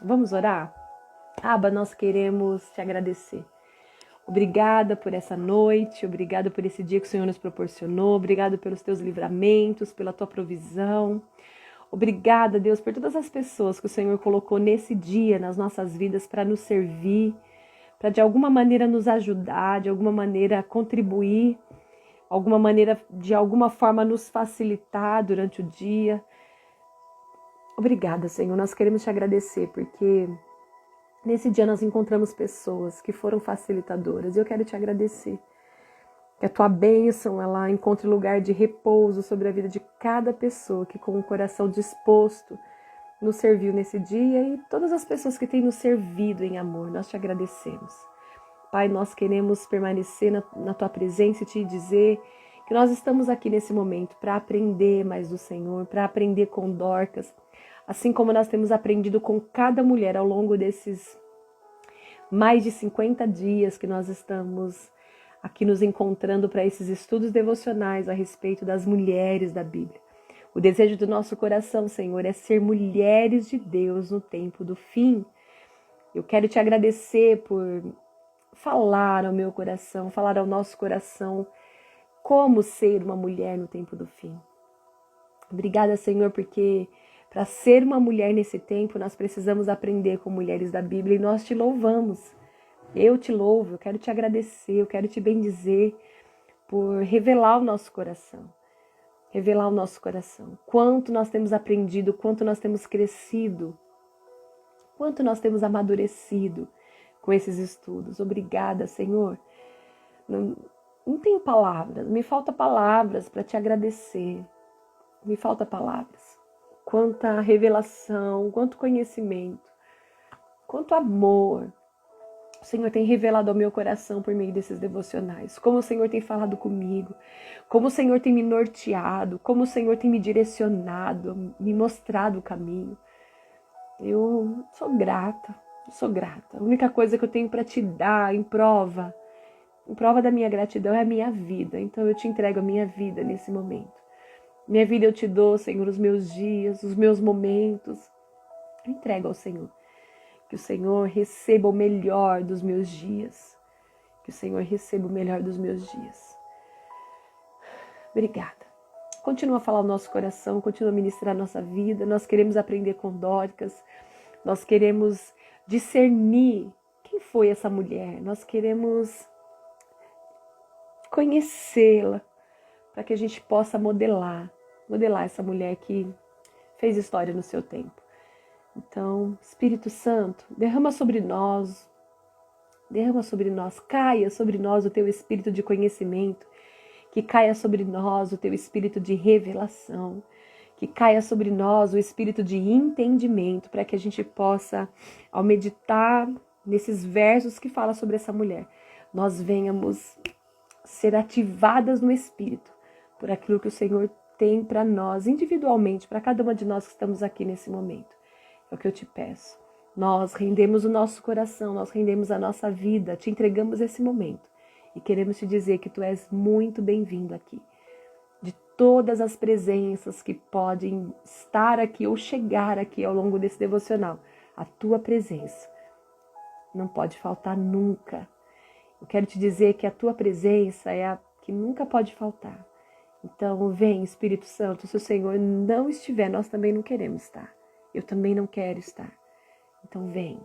Vamos orar? Abba, nós queremos te agradecer. Obrigada por essa noite, obrigada por esse dia que o Senhor nos proporcionou, obrigada pelos teus livramentos, pela tua provisão. Obrigada, Deus, por todas as pessoas que o Senhor colocou nesse dia nas nossas vidas para nos servir, para de alguma maneira nos ajudar, de alguma maneira contribuir, de alguma forma nos facilitar durante o dia. Obrigada, Senhor, nós queremos te agradecer porque nesse dia nós encontramos pessoas que foram facilitadoras e eu quero te agradecer. Que a tua bênção ela encontre lugar de repouso sobre a vida de cada pessoa que com o coração disposto nos serviu nesse dia e todas as pessoas que têm nos servido em amor, nós te agradecemos. Pai, nós queremos permanecer na tua presença e te dizer que nós estamos aqui nesse momento para aprender mais do Senhor, para aprender com Dorcas, assim como nós temos aprendido com cada mulher ao longo desses mais de 50 dias que nós estamos aqui nos encontrando para esses estudos devocionais a respeito das mulheres da Bíblia. O desejo do nosso coração, Senhor, é ser mulheres de Deus no tempo do fim. Eu quero te agradecer por falar ao meu coração, falar ao nosso coração como ser uma mulher no tempo do fim. Obrigada, Senhor, porque para ser uma mulher nesse tempo, nós precisamos aprender com mulheres da Bíblia e nós te louvamos. Eu te louvo, eu quero te agradecer, eu quero te bendizer por revelar o nosso coração. Revelar o nosso coração. Quanto nós temos aprendido, quanto nós temos crescido, quanto nós temos amadurecido com esses estudos. Obrigada, Senhor. Não tenho palavras, me falta palavras para te agradecer. Me falta palavras. Quanta revelação, quanto conhecimento, quanto amor o Senhor tem revelado ao meu coração por meio desses devocionais. Como o Senhor tem falado comigo, como o Senhor tem me norteado, como o Senhor tem me direcionado, me mostrado o caminho. Eu sou grata, sou grata. A única coisa que eu tenho para te dar em prova da minha gratidão é a minha vida. Então eu te entrego a minha vida nesse momento. Minha vida eu te dou, Senhor, os meus dias, os meus momentos. Eu entrego ao Senhor. Que o Senhor receba o melhor dos meus dias. Que o Senhor receba o melhor dos meus dias. Obrigada. Continua a falar o nosso coração, continua a ministrar a nossa vida. Nós queremos aprender com Dorcas. Nós queremos discernir quem foi essa mulher. Nós queremos conhecê-la para que a gente possa modelar essa mulher que fez história no seu tempo. Então, Espírito Santo, derrama sobre nós, caia sobre nós o teu espírito de conhecimento, que caia sobre nós o teu espírito de revelação, que caia sobre nós o espírito de entendimento, para que a gente possa, ao meditar nesses versos que fala sobre essa mulher, nós venhamos ser ativadas no espírito por aquilo que o Senhor tem para nós, individualmente, para cada uma de nós que estamos aqui nesse momento. É o que eu te peço. Nós rendemos o nosso coração, nós rendemos a nossa vida, te entregamos esse momento. E queremos te dizer que tu és muito bem-vindo aqui. De todas as presenças que podem estar aqui ou chegar aqui ao longo desse devocional, a tua presença não pode faltar nunca. Eu quero te dizer que a tua presença é a que nunca pode faltar. Então, vem, Espírito Santo, se o Senhor não estiver, nós também não queremos estar. Eu também não quero estar. Então, vem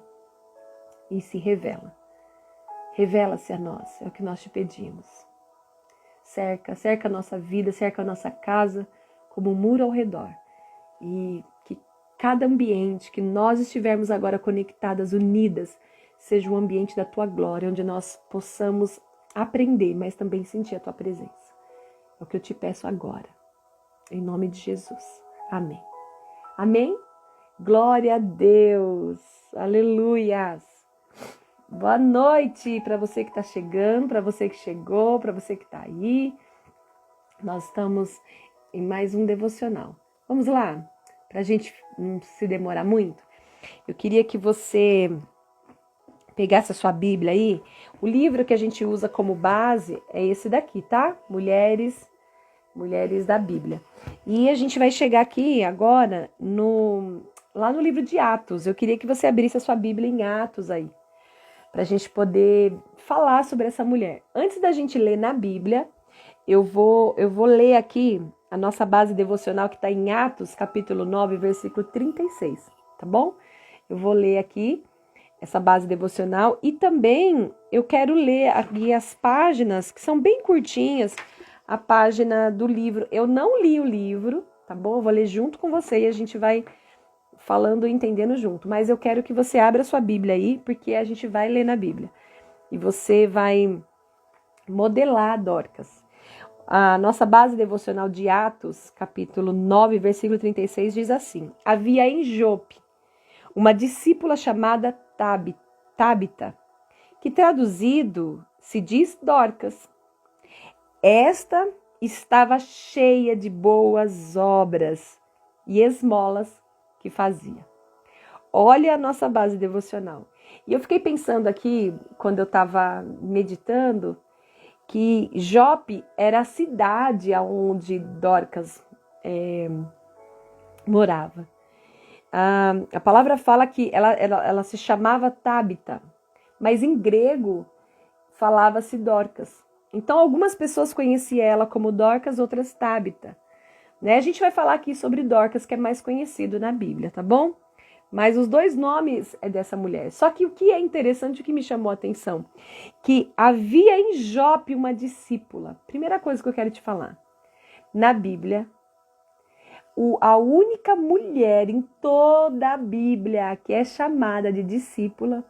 e se revela. Revela-se a nós, é o que nós te pedimos. Cerca a nossa vida, cerca a nossa casa como um muro ao redor. E que cada ambiente que nós estivermos agora conectadas, unidas, seja um ambiente da tua glória, onde nós possamos aprender, mas também sentir a tua presença. É o que eu te peço agora, em nome de Jesus. Amém. Amém? Glória a Deus. Aleluias. Boa noite para você que está chegando, para você que chegou, para você que está aí. Nós estamos em mais um devocional. Vamos lá? Para a gente não se demorar muito. Eu queria que você pegasse a sua Bíblia aí. O livro que a gente usa como base é esse daqui, tá? Mulheres da Bíblia. E a gente vai chegar aqui agora no lá no livro de Atos. Eu queria que você abrisse a sua Bíblia em Atos aí, para a gente poder falar sobre essa mulher. Antes da gente ler na Bíblia, eu vou ler aqui a nossa base devocional que está em Atos, capítulo 9, versículo 36, tá bom? Eu vou ler aqui essa base devocional e também eu quero ler aqui as páginas que são bem curtinhas, a página do livro. Eu não li o livro, tá bom? Eu vou ler junto com você e a gente vai falando e entendendo junto. Mas eu quero que você abra sua Bíblia aí, porque a gente vai ler na Bíblia. E você vai modelar Dorcas. A nossa base devocional de Atos, capítulo 9, versículo 36, diz assim: havia em Jope uma discípula chamada Tábita, que traduzido se diz Dorcas. Esta estava cheia de boas obras e esmolas que fazia. Olha a nossa base devocional. E eu fiquei pensando aqui, quando eu estava meditando, que Jope era a cidade onde Dorcas morava. A palavra fala que ela se chamava Tábita, mas em grego falava-se Dorcas. Então algumas pessoas conheciam ela como Dorcas, outras Tábita. Né? A gente vai falar aqui sobre Dorcas, que é mais conhecido na Bíblia, tá bom? Mas os dois nomes é dessa mulher. Só que o que é interessante, o que me chamou a atenção, que havia em Jope uma discípula. Primeira coisa que eu quero te falar. Na Bíblia, a única mulher em toda a Bíblia que é chamada de discípula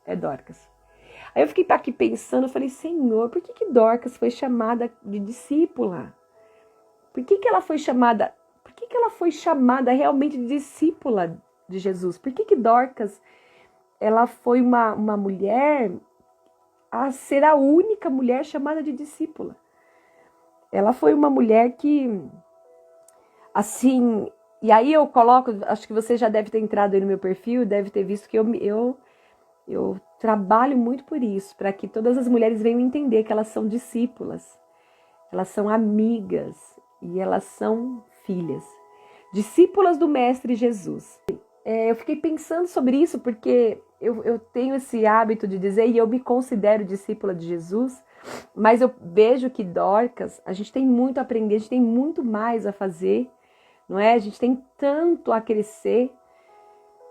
é Dorcas. Aí eu fiquei aqui pensando, eu falei, Senhor, por que Dorcas foi chamada de discípula? Por que ela foi chamada? Por que ela foi chamada realmente de discípula de Jesus? Por que Dorcas ela foi uma mulher a ser a única mulher chamada de discípula? Ela foi uma mulher que, assim, e aí eu coloco, acho que você já deve ter entrado aí no meu perfil, deve ter visto que eu trabalho muito por isso, para que todas as mulheres venham entender que elas são discípulas, elas são amigas e elas são filhas, discípulas do Mestre Jesus. Eu fiquei pensando sobre isso porque eu tenho esse hábito de dizer, e eu me considero discípula de Jesus, mas eu vejo que Dorcas, a gente tem muito a aprender, a gente tem muito mais a fazer, não é? A gente tem tanto a crescer.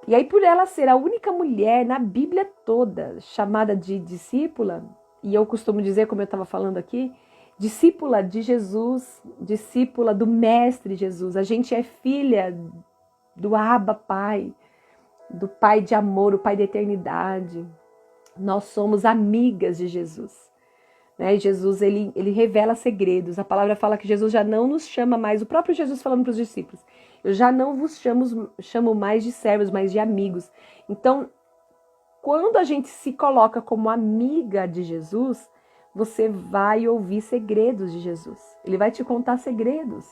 E aí, por ela ser a única mulher na Bíblia toda chamada de discípula, e eu costumo dizer, como eu estava falando aqui, discípula de Jesus, discípula do Mestre Jesus. A gente é filha do Abba Pai, do Pai de amor, o Pai da eternidade. Nós somos amigas de Jesus. Né? Jesus, ele revela segredos. A palavra fala que Jesus já não nos chama mais, o próprio Jesus falando para os discípulos, eu já não vos chamo mais de servos, mas de amigos. Então, quando a gente se coloca como amiga de Jesus, você vai ouvir segredos de Jesus. Ele vai te contar segredos.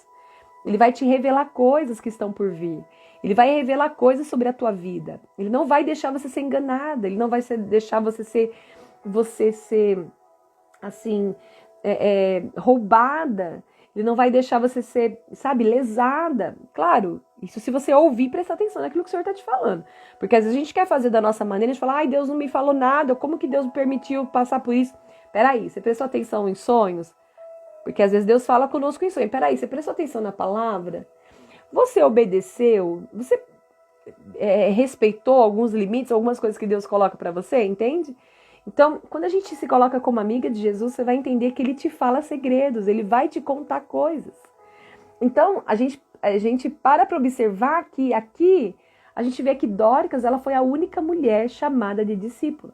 Ele vai te revelar coisas que estão por vir. Ele vai revelar coisas sobre a tua vida. Ele não vai deixar você ser enganada. Ele não vai deixar você ser assim, roubada. Ele não vai deixar você ser, sabe, lesada. Claro, isso se você ouvir e prestar atenção naquilo que o Senhor está te falando. Porque às vezes a gente quer fazer da nossa maneira, a gente fala, ai, Deus não me falou nada, como que Deus me permitiu passar por isso? Peraí, você prestou atenção em sonhos? Porque às vezes Deus fala conosco em sonho. Peraí, você prestou atenção na palavra? Você obedeceu? Você respeitou alguns limites, algumas coisas que Deus coloca para você, entende? Então, quando a gente se coloca como amiga de Jesus, você vai entender que Ele te fala segredos, Ele vai te contar coisas. Então, a gente para observar que aqui, a gente vê que Dorcas, ela foi a única mulher chamada de discípula.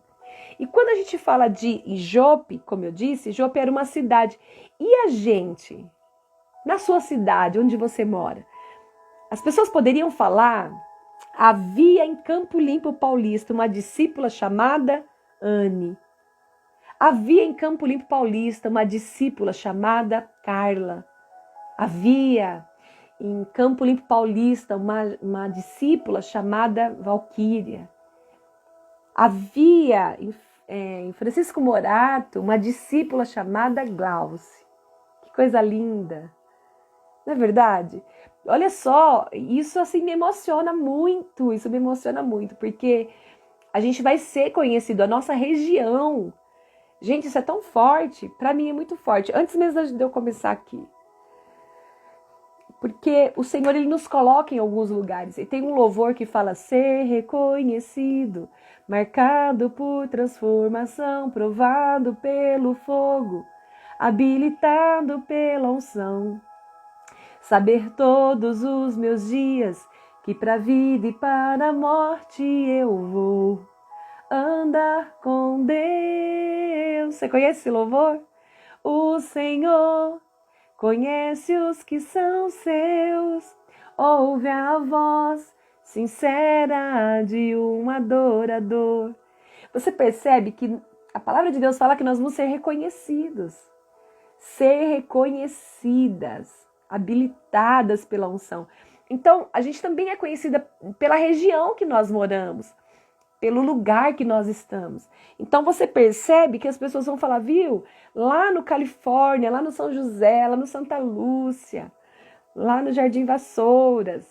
E quando a gente fala de Jope, como eu disse, Jope era uma cidade. E a gente, na sua cidade, onde você mora, as pessoas poderiam falar, havia em Campo Limpo Paulista uma discípula chamada Anne. Havia em Campo Limpo Paulista uma discípula chamada Carla. Havia em Campo Limpo Paulista uma discípula chamada Valquíria. Havia em Francisco Morato uma discípula chamada Glauce. Que coisa linda, não é verdade? Olha só, isso assim me emociona muito, isso me emociona muito, porque a gente vai ser conhecido, a nossa região. Gente, isso é tão forte, pra mim é muito forte. Antes mesmo de eu começar aqui, porque o Senhor, ele nos coloca em alguns lugares. E tem um louvor que fala ser reconhecido, marcado por transformação, provado pelo fogo, habilitado pela unção. Saber todos os meus dias que para a vida e para a morte eu vou andar com Deus. Você conhece esse louvor? O Senhor conhece os que são seus, ouve a voz sincera de um adorador. Você percebe que a palavra de Deus fala que nós vamos ser reconhecidos, ser reconhecidas, habilitadas pela unção. Então, a gente também é conhecida pela região que nós moramos, pelo lugar que nós estamos. Então você percebe que as pessoas vão falar, viu? Lá no Califórnia, lá no São José, lá no Santa Lúcia, lá no Jardim Vassouras,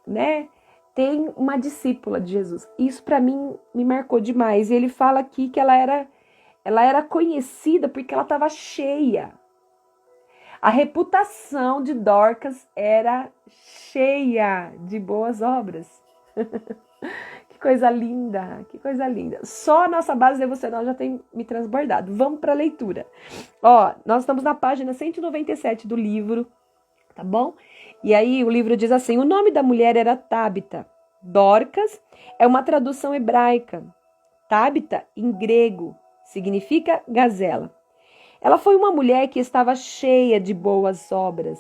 né? Tem uma discípula de Jesus. Isso para mim me marcou demais. E ele fala aqui que ela era conhecida porque ela estava cheia. A reputação de Dorcas era cheia de boas obras. Que coisa linda, que coisa linda. Só a nossa base devocional já tem me transbordado. Vamos para a leitura. Ó, nós estamos na página 197 do livro, tá bom? E aí o livro diz assim, o nome da mulher era Tábita. Dorcas é uma tradução hebraica. Tábita, em grego, significa gazela. Ela foi uma mulher que estava cheia de boas obras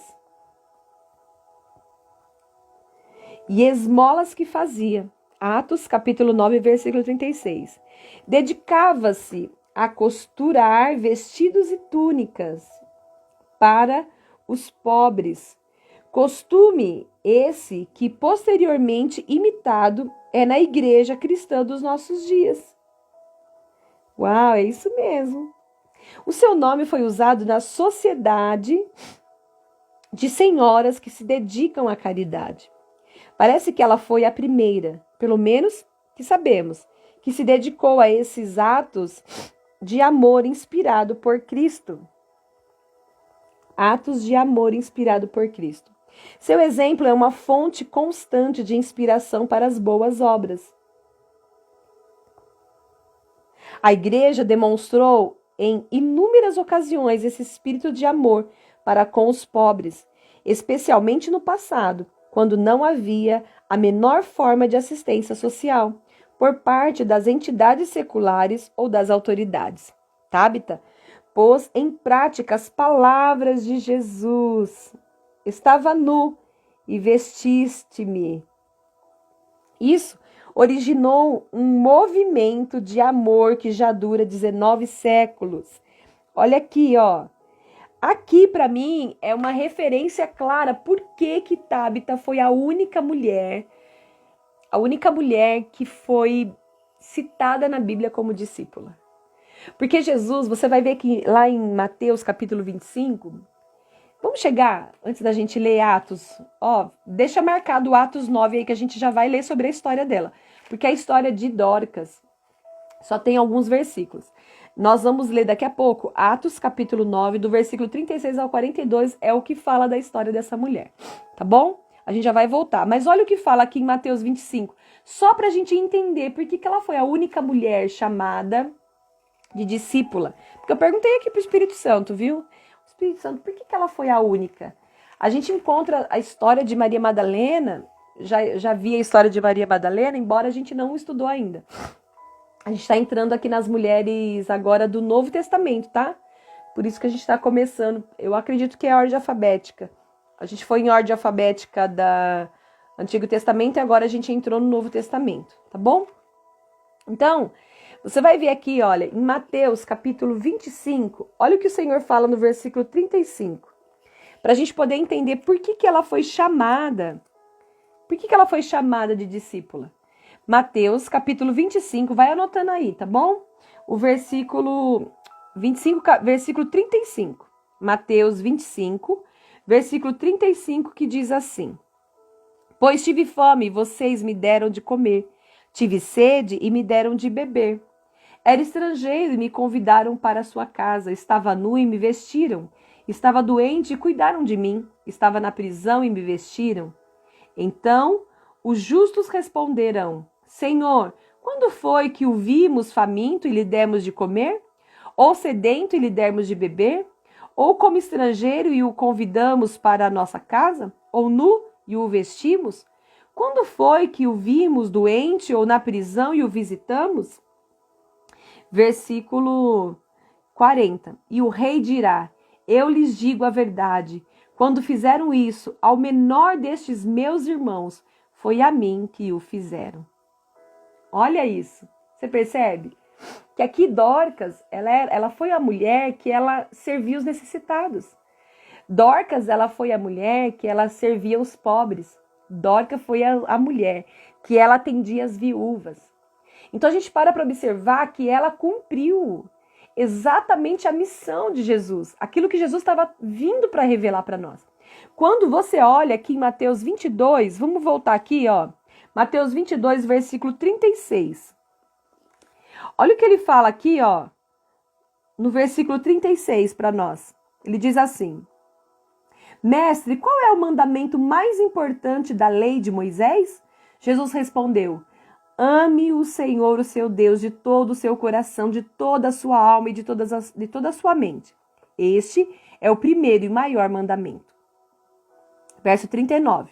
e esmolas que fazia. Atos, capítulo 9, versículo 36. Dedicava-se a costurar vestidos e túnicas para os pobres. Costume esse que posteriormente imitado é na igreja cristã dos nossos dias. Uau, é isso mesmo. O seu nome foi usado na sociedade de senhoras que se dedicam à caridade. Parece que ela foi a primeira, pelo menos que sabemos, que se dedicou a esses atos de amor inspirado por Cristo. Atos de amor inspirado por Cristo. Seu exemplo é uma fonte constante de inspiração para as boas obras. A igreja demonstrou em inúmeras ocasiões esse espírito de amor para com os pobres, especialmente no passado, quando não havia a menor forma de assistência social por parte das entidades seculares ou das autoridades. Tábita pôs em prática as palavras de Jesus. Estava nu e vestiste-me. Isso originou um movimento de amor que já dura 19 séculos. Olha aqui, ó. Aqui, para mim, é uma referência clara por que Tábita foi a única mulher que foi citada na Bíblia como discípula. Porque Jesus, você vai ver que lá em Mateus capítulo 25, vamos chegar, antes da gente ler Atos, ó, deixa marcado Atos 9 aí que a gente já vai ler sobre a história dela. Porque a história de Dorcas só tem alguns versículos. Nós vamos ler daqui a pouco Atos capítulo 9, do versículo 36 ao 42, é o que fala da história dessa mulher, tá bom? A gente já vai voltar. Mas olha o que fala aqui em Mateus 25, só para a gente entender por que ela foi a única mulher chamada de discípula. Porque eu perguntei aqui para o Espírito Santo, viu? Espírito Santo, por que ela foi a única? A gente encontra a história de Maria Madalena, já vi a história de Maria Madalena, embora a gente não estudou ainda. A gente está entrando aqui nas mulheres agora do Novo Testamento, tá? Por isso que a gente está começando, eu acredito que é a ordem alfabética. A gente foi em ordem alfabética do Antigo Testamento e agora a gente entrou no Novo Testamento, tá bom? Então, você vai ver aqui, olha, em Mateus capítulo 25, olha o que o Senhor fala no versículo 35. Para a gente poder entender por que ela foi chamada. Por que ela foi chamada de discípula? Mateus capítulo 25, vai anotando aí, tá bom? O versículo 25, versículo 35. Mateus 25, Versículo 35 que diz assim: Pois tive fome e vocês me deram de comer, tive sede e me deram de beber. Era estrangeiro e me convidaram para a sua casa, estava nu e me vestiram, estava doente e cuidaram de mim, estava na prisão e me vestiram. Então os justos responderão: Senhor, quando foi que o vimos faminto e lhe demos de comer? Ou sedento e lhe demos de beber? Ou como estrangeiro e o convidamos para a nossa casa? Ou nu e o vestimos? Quando foi que o vimos doente ou na prisão e o visitamos? Versículo 40. E o rei dirá: Eu lhes digo a verdade. Quando fizeram isso ao menor destes meus irmãos, foi a mim que o fizeram. Olha isso. Você percebe? Que aqui Dorcas, ela foi a mulher que ela servia os necessitados. Dorcas, ela foi a mulher que ela servia os pobres. Dorcas foi a mulher que ela atendia as viúvas. Então a gente para observar que ela cumpriu exatamente a missão de Jesus, aquilo que Jesus estava vindo para revelar para nós. Quando você olha aqui em Mateus 22, vamos voltar aqui, ó. Mateus 22, versículo 36. Olha o que ele fala aqui, ó, no versículo 36 para nós. Ele diz assim: Mestre, qual é o mandamento mais importante da lei de Moisés? Jesus respondeu: Ame o Senhor, o seu Deus, de todo o seu coração, de toda a sua alma e de toda a sua mente. Este é o primeiro e maior mandamento. Verso 39.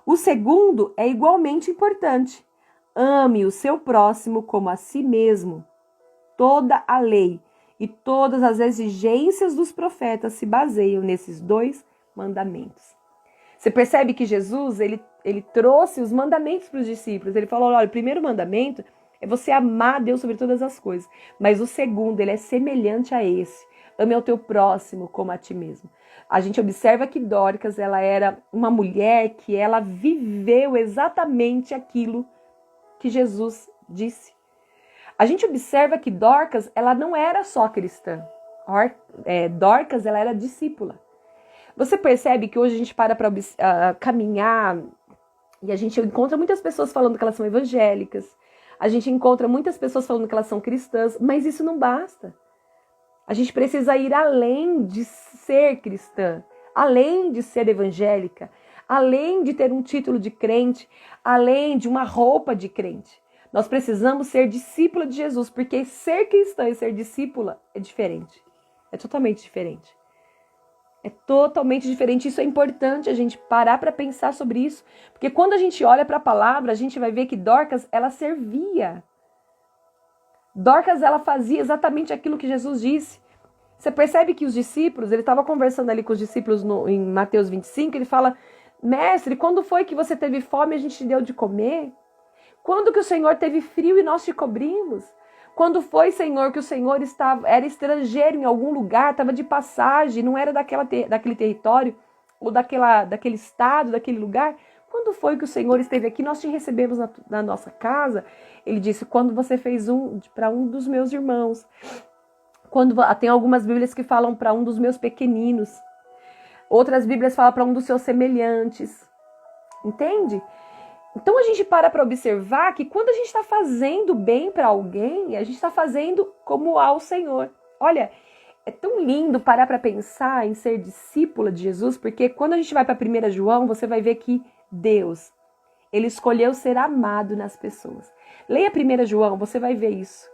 O segundo é igualmente importante. Ame o seu próximo como a si mesmo. Toda a lei e todas as exigências dos profetas se baseiam nesses dois mandamentos. Você percebe que Jesus, ele trouxe os mandamentos para os discípulos. Ele falou, olha, o primeiro mandamento é você amar a Deus sobre todas as coisas. Mas o segundo, ele é semelhante a esse. Ame ao teu próximo como a ti mesmo. A gente observa que Dorcas, ela era uma mulher que ela viveu exatamente aquilo que Jesus disse. A gente observa que Dorcas, ela não era só cristã. Dorcas, ela era discípula. Você percebe que hoje a gente para caminhar e a gente encontra muitas pessoas falando que elas são evangélicas. A gente encontra muitas pessoas falando que elas são cristãs, mas isso não basta. A gente precisa ir além de ser cristã, além de ser evangélica, além de ter um título de crente, além de uma roupa de crente. Nós precisamos ser discípula de Jesus, porque ser cristã e ser discípula é diferente. É totalmente diferente. É totalmente diferente. Isso é importante a gente parar para pensar sobre isso. Porque quando a gente olha para a palavra, a gente vai ver que Dorcas, ela servia. Dorcas, ela fazia exatamente aquilo que Jesus disse. Você percebe que os discípulos, ele estava conversando ali com os discípulos em Mateus 25, ele fala, mestre, quando foi que você teve fome e a gente te deu de comer? Quando que o Senhor teve frio e nós te cobrimos? Quando foi, Senhor, que o Senhor era estrangeiro em algum lugar, estava de passagem, não era daquele território, ou daquele estado, daquele lugar? Quando foi que o Senhor esteve aqui, nós te recebemos na nossa casa? Ele disse, quando você fez para um dos meus irmãos. Tem algumas Bíblias que falam para um dos meus pequeninos. Outras Bíblias falam para um dos seus semelhantes. Entende? Então a gente para observar que quando a gente está fazendo bem para alguém, a gente está fazendo como ao Senhor. Olha, é tão lindo parar para pensar em ser discípula de Jesus, porque quando a gente vai para 1 João, você vai ver que Deus, ele escolheu ser amado nas pessoas. Leia 1 João, você vai ver isso.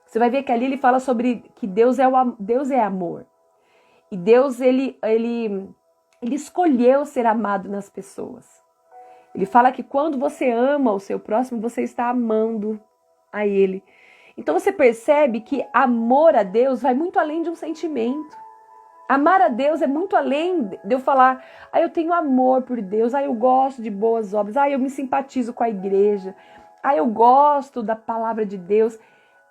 Você vai ver que ali ele fala sobre que Deus é amor. E Deus, ele escolheu ser amado nas pessoas. Ele fala que quando você ama o seu próximo, você está amando a ele. Então você percebe que amor a Deus vai muito além de um sentimento. Amar a Deus é muito além de eu falar, eu tenho amor por Deus, eu gosto de boas obras, eu me simpatizo com a igreja, eu gosto da palavra de Deus.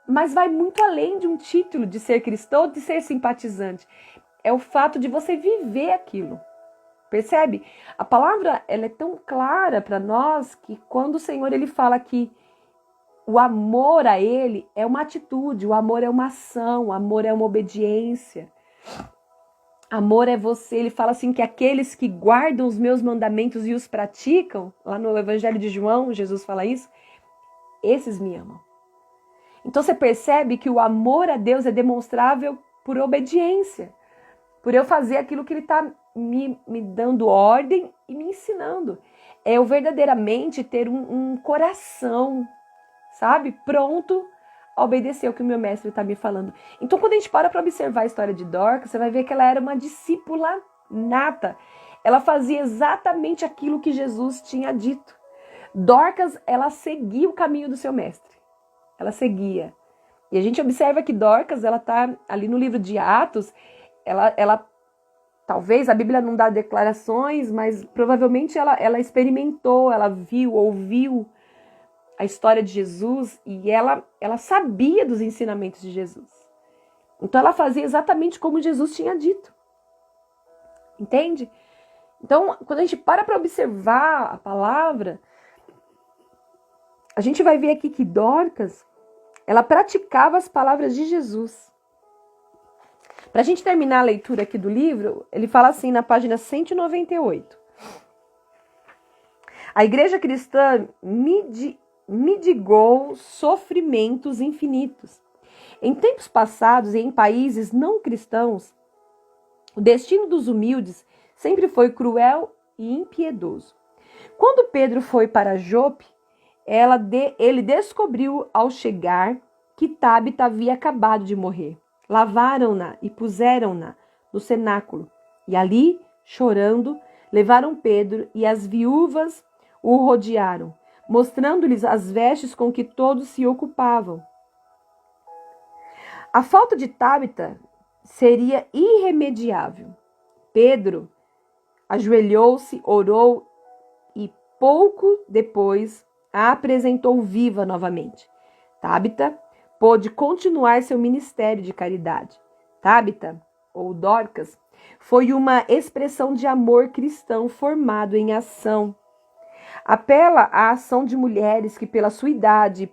Mas vai muito além de um título de ser cristão ou de ser simpatizante. É o fato de você viver aquilo. Percebe? A palavra ela é tão clara para nós que quando o Senhor ele fala que o amor a ele é uma atitude, o amor é uma ação, o amor é uma obediência. Amor é você, ele fala assim que aqueles que guardam os meus mandamentos e os praticam, lá no Evangelho de João, Jesus fala isso, esses me amam. Então você percebe que o amor a Deus é demonstrável por obediência, por eu fazer aquilo que ele está me dando ordem e me ensinando. É eu verdadeiramente ter um coração, sabe, pronto a obedecer o que o meu mestre está me falando. Então, quando a gente para observar a história de Dorcas, você vai ver que ela era uma discípula nata. Ela fazia exatamente aquilo que Jesus tinha dito. Dorcas, ela seguia o caminho do seu mestre. Ela seguia. E a gente observa que Dorcas, ela está ali no livro de Atos, ela talvez, a Bíblia não dá declarações, mas provavelmente ela experimentou, ela viu, ouviu a história de Jesus e ela sabia dos ensinamentos de Jesus. Então ela fazia exatamente como Jesus tinha dito. Entende? Então, quando a gente para observar a palavra, a gente vai ver aqui que Dorcas, ela praticava as palavras de Jesus. Para a gente terminar a leitura aqui do livro, ele fala assim na página 198. A igreja cristã mitigou sofrimentos infinitos. Em tempos passados e em países não cristãos, o destino dos humildes sempre foi cruel e impiedoso. Quando Pedro foi para Jope, ele descobriu ao chegar que Tabita havia acabado de morrer. Lavaram-na e puseram-na no cenáculo. E ali, chorando, levaram Pedro e as viúvas o rodearam, mostrando-lhes as vestes com que todos se ocupavam. A falta de Tabita seria irremediável. Pedro ajoelhou-se, orou e pouco depois a apresentou viva novamente. Tabita pôde continuar seu ministério de caridade. Tabita, ou Dorcas, foi uma expressão de amor cristão formado em ação. Apela à ação de mulheres que, pela sua idade,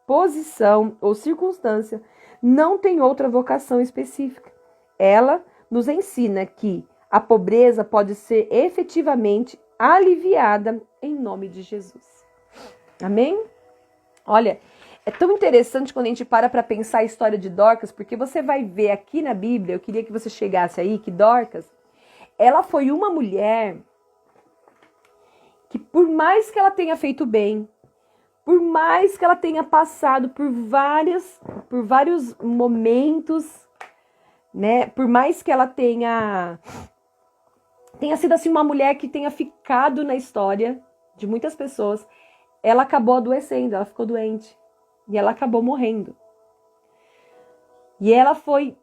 posição ou circunstância, não têm outra vocação específica. Ela nos ensina que a pobreza pode ser efetivamente aliviada em nome de Jesus. Amém? Olha, é tão interessante quando a gente para pensar a história de Dorcas, porque você vai ver aqui na Bíblia, eu queria que você chegasse aí, que Dorcas, ela foi uma mulher que, por mais que ela tenha feito bem, por mais que ela tenha passado por vários momentos, né? Por mais que ela tenha sido assim uma mulher que tenha ficado na história de muitas pessoas, ela acabou adoecendo, ela ficou doente e ela acabou morrendo. E ela foi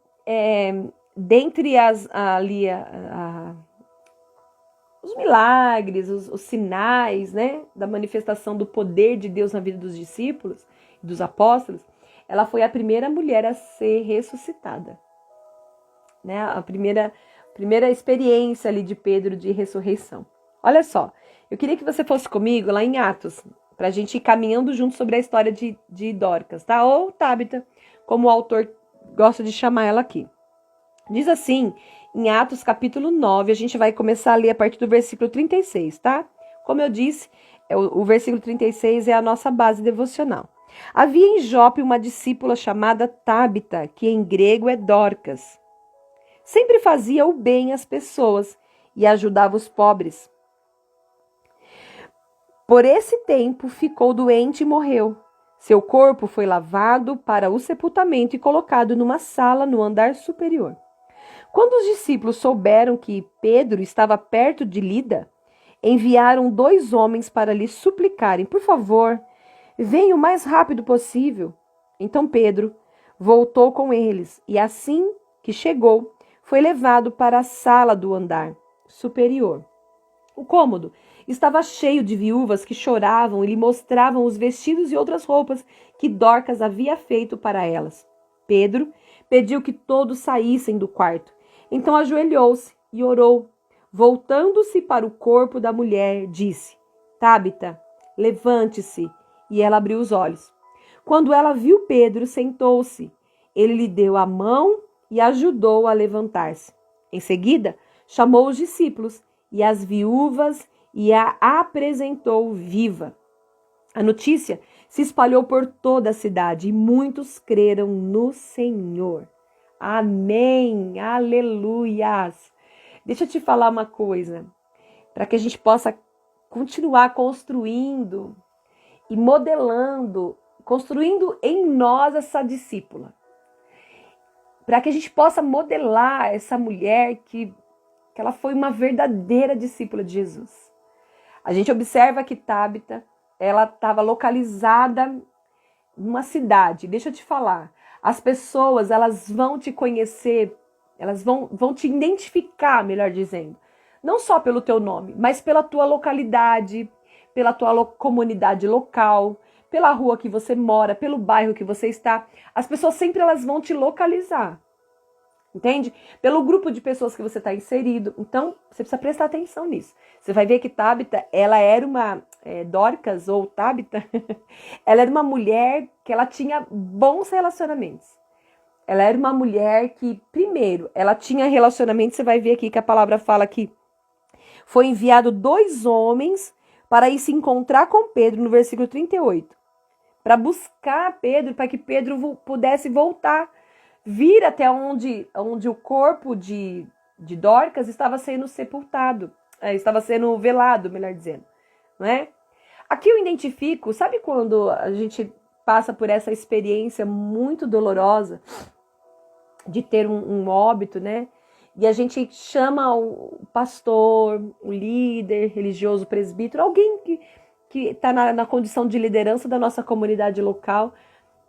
dentre os milagres, os sinais, né, da manifestação do poder de Deus na vida dos discípulos, dos apóstolos, ela foi a primeira mulher a ser ressuscitada. Né, a primeira experiência ali de Pedro de ressurreição. Olha só, eu queria que você fosse comigo lá em Atos, para a gente ir caminhando junto sobre a história de Dorcas, tá? Ou Tabita, como o autor gosta de chamar ela aqui. Diz assim, em Atos capítulo 9, a gente vai começar a ler a partir do versículo 36, tá? Como eu disse, o versículo 36 é a nossa base devocional. Havia em Jope uma discípula chamada Tabita, que em grego é Dorcas. Sempre fazia o bem às pessoas e ajudava os pobres. Por esse tempo ficou doente e morreu. Seu corpo foi lavado para o sepultamento e colocado numa sala no andar superior. Quando os discípulos souberam que Pedro estava perto de Lida, enviaram 2 homens para lhe suplicarem: por favor, venha o mais rápido possível. Então Pedro voltou com eles e, assim que chegou, foi levado para a sala do andar superior. O cômodo estava cheio de viúvas que choravam e lhe mostravam os vestidos e outras roupas que Dorcas havia feito para elas. Pedro pediu que todos saíssem do quarto. Então ajoelhou-se e orou. Voltando-se para o corpo da mulher, disse: Tabita, levante-se. E ela abriu os olhos. Quando ela viu Pedro, sentou-se. Ele lhe deu a mão e ajudou a levantar-se. Em seguida, chamou os discípulos e as viúvas e a apresentou viva. A notícia se espalhou por toda a cidade e muitos creram no Senhor. Amém, aleluias. Deixa eu te falar uma coisa, para que a gente possa continuar construindo e modelando, construindo em nós essa discípula. Para que a gente possa modelar essa mulher que ela foi uma verdadeira discípula de Jesus. A gente observa que Tábita, ela estava localizada numa cidade. Deixa eu te falar, as pessoas, elas vão te conhecer, elas vão te identificar, melhor dizendo, não só pelo teu nome, mas pela tua localidade, pela tua comunidade local, pela rua que você mora, pelo bairro que você está. As pessoas sempre elas vão te localizar, entende? Pelo grupo de pessoas que você está inserido. Então, você precisa prestar atenção nisso. Você vai ver que Tábita, ela era uma, Dorcas ou Tábita, ela era uma mulher que ela tinha bons relacionamentos. Ela era uma mulher que, primeiro, ela tinha relacionamentos, você vai ver aqui que a palavra fala que foi enviado 2 homens para ir se encontrar com Pedro, no versículo 38, para buscar Pedro, para que Pedro pudesse voltar, vir até onde o corpo de Dorcas estava sendo sepultado, estava sendo velado, melhor dizendo, não é? Aqui eu identifico, sabe quando a gente passa por essa experiência muito dolorosa de ter um óbito, né? E a gente chama o pastor, o líder religioso, o presbítero, alguém que está na condição de liderança da nossa comunidade local,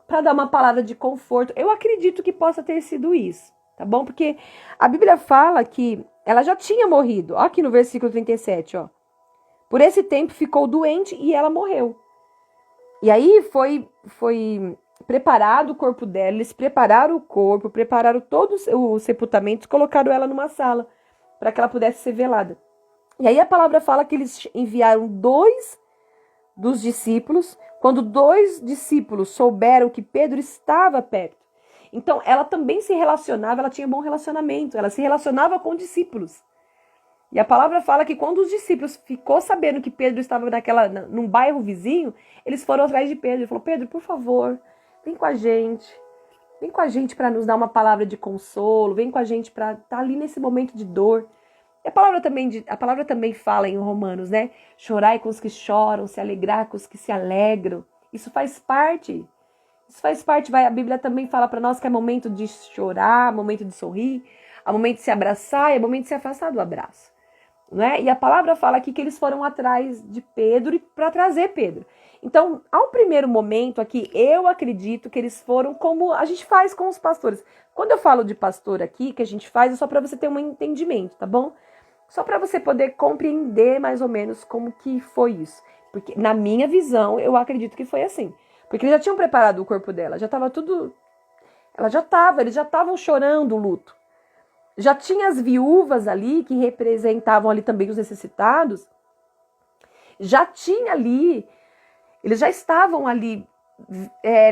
para dar uma palavra de conforto. Eu acredito que possa ter sido isso, tá bom? Porque a Bíblia fala que ela já tinha morrido. Ó, aqui no versículo 37, ó. Por esse tempo ficou doente e ela morreu. E aí foi preparado o corpo dela, eles prepararam o corpo, prepararam todos os sepultamentos, colocaram ela numa sala para que ela pudesse ser velada. E aí a palavra fala que eles enviaram 2 dos discípulos, quando 2 discípulos souberam que Pedro estava perto. Então ela também se relacionava, ela tinha bom relacionamento, ela se relacionava com discípulos. E a palavra fala que quando os discípulos ficou sabendo que Pedro estava num bairro vizinho, eles foram atrás de Pedro e falou: Pedro, por favor, vem com a gente para nos dar uma palavra de consolo, vem com a gente para estar ali nesse momento de dor. E a palavra também fala em Romanos, né? Chorai com os que choram, se alegrar com os que se alegram. Isso faz parte. A Bíblia também fala para nós que é momento de chorar, momento de sorrir, é momento de se abraçar, é momento de se afastar do abraço. Né? E a palavra fala aqui que eles foram atrás de Pedro para trazer Pedro. Então, ao primeiro momento aqui, eu acredito que eles foram como a gente faz com os pastores. Quando eu falo de pastor aqui, que a gente faz, é só para você ter um entendimento, tá bom? Só para você poder compreender mais ou menos como que foi isso. Porque na minha visão, eu acredito que foi assim. Porque eles já tinham preparado o corpo dela, já estava tudo... eles já estavam chorando o luto. Já tinha as viúvas ali, que representavam ali também os necessitados. Já tinha ali, eles já estavam ali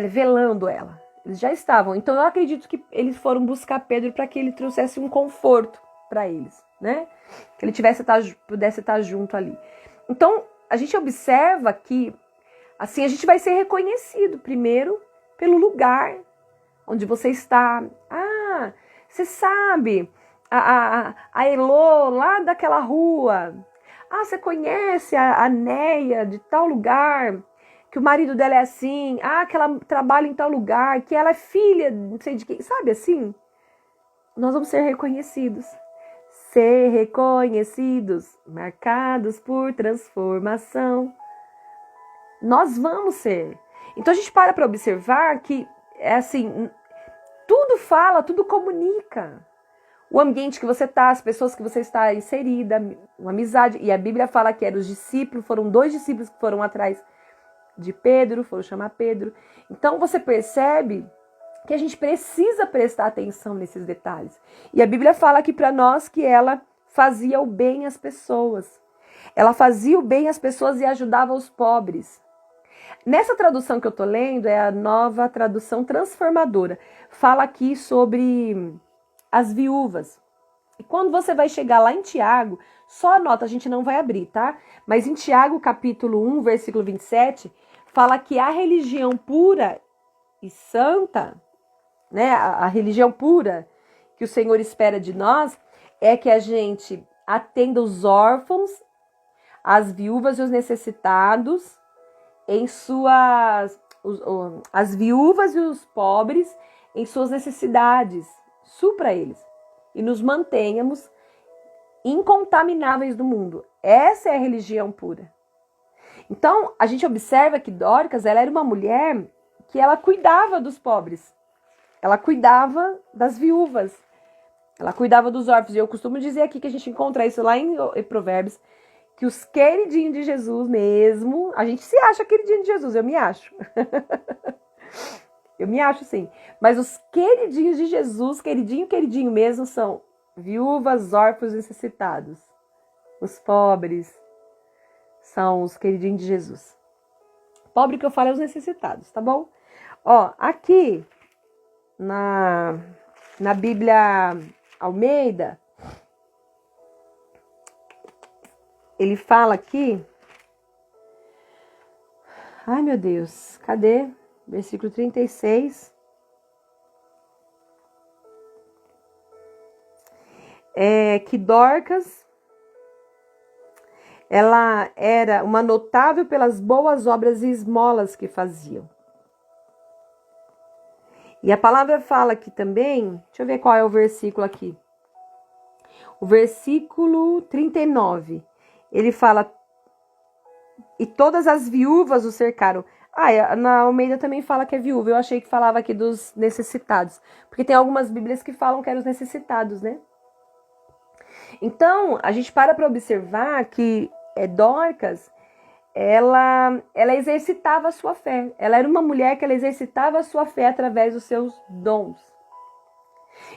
velando ela. Eles já estavam. Então eu acredito que eles foram buscar Pedro para que ele trouxesse um conforto para eles, né? Que ele pudesse estar junto ali. Então a gente observa que assim a gente vai ser reconhecido primeiro pelo lugar onde você está. Ah, você sabe, a Elô lá daquela rua. Ah, você conhece a Neia de tal lugar, que o marido dela é assim. Ah, que ela trabalha em tal lugar, que ela é filha, não sei de quem. Sabe assim? Nós vamos ser reconhecidos. Ser reconhecidos, marcados por transformação. Nós vamos ser. Então a gente para observar que é assim, tudo fala, tudo comunica. O ambiente que você está, as pessoas que você está inserida, uma amizade. E a Bíblia fala que eram os discípulos, foram 2 discípulos que foram atrás de Pedro, foram chamar Pedro. Então você percebe que a gente precisa prestar atenção nesses detalhes. E a Bíblia fala aqui para nós que ela fazia o bem às pessoas. Ela fazia o bem às pessoas e ajudava os pobres. Nessa tradução que eu estou lendo, é a Nova Tradução Transformadora. Fala aqui sobre as viúvas. E quando você vai chegar lá em Tiago, só anota, a gente não vai abrir, tá? Mas em Tiago, capítulo 1, versículo 27, fala que a religião pura e santa, né? A religião pura que o Senhor espera de nós é que a gente atenda os órfãos, as viúvas e os necessitados em suas... as viúvas e os pobres em suas necessidades, supra eles, e nos mantenhamos incontamináveis do mundo. Essa é a religião pura. Então, a gente observa que Dorcas, ela era uma mulher que ela cuidava dos pobres, ela cuidava das viúvas, ela cuidava dos órfãos. E eu costumo dizer aqui que a gente encontra isso lá em Provérbios, que os queridinhos de Jesus mesmo, a gente se acha queridinho de Jesus, eu me acho. Eu me acho sim. Mas os queridinhos de Jesus, queridinho mesmo, são viúvas, órfãos e necessitados. Os pobres são os queridinhos de Jesus. Pobre que eu falo é os necessitados, tá bom? Ó, aqui na Bíblia Almeida, ele fala aqui... Ai, meu Deus, cadê? Versículo 36. Que Dorcas, ela era uma notável pelas boas obras e esmolas que faziam. E a palavra fala aqui também, deixa eu ver qual é o versículo aqui. O versículo 39, ele fala, e todas as viúvas o cercaram. Na Almeida também fala que é viúva, eu achei que falava aqui dos necessitados, porque tem algumas bíblias que falam que eram os necessitados, né? Então, a gente para observar que Dorcas, ela exercitava a sua fé. Ela era uma mulher que ela exercitava a sua fé através dos seus dons.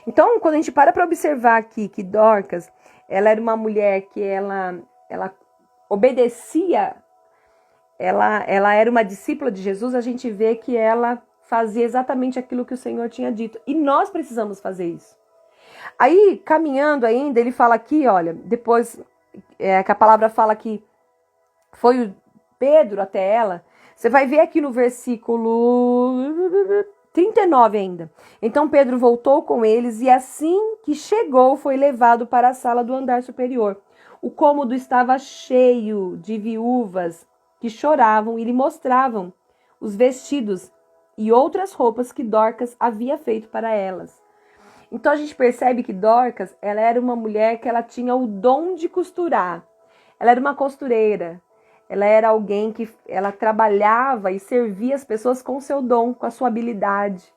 Então, quando a gente para observar aqui que Dorcas, ela era uma mulher que ela obedecia, ela era uma discípula de Jesus, a gente vê que ela fazia exatamente aquilo que o Senhor tinha dito. E nós precisamos fazer isso. Aí, caminhando ainda, ele fala aqui, olha, depois que a palavra fala que foi o Pedro até ela, você vai ver aqui no versículo 39 ainda. Então Pedro voltou com eles e assim que chegou foi levado para a sala do andar superior. O cômodo estava cheio de viúvas que choravam e lhe mostravam os vestidos e outras roupas que Dorcas havia feito para elas. Então a gente percebe que Dorcas, ela era uma mulher que ela tinha o dom de costurar. Ela era uma costureira. Ela era alguém que ela trabalhava e servia as pessoas com o seu dom, com a sua habilidade.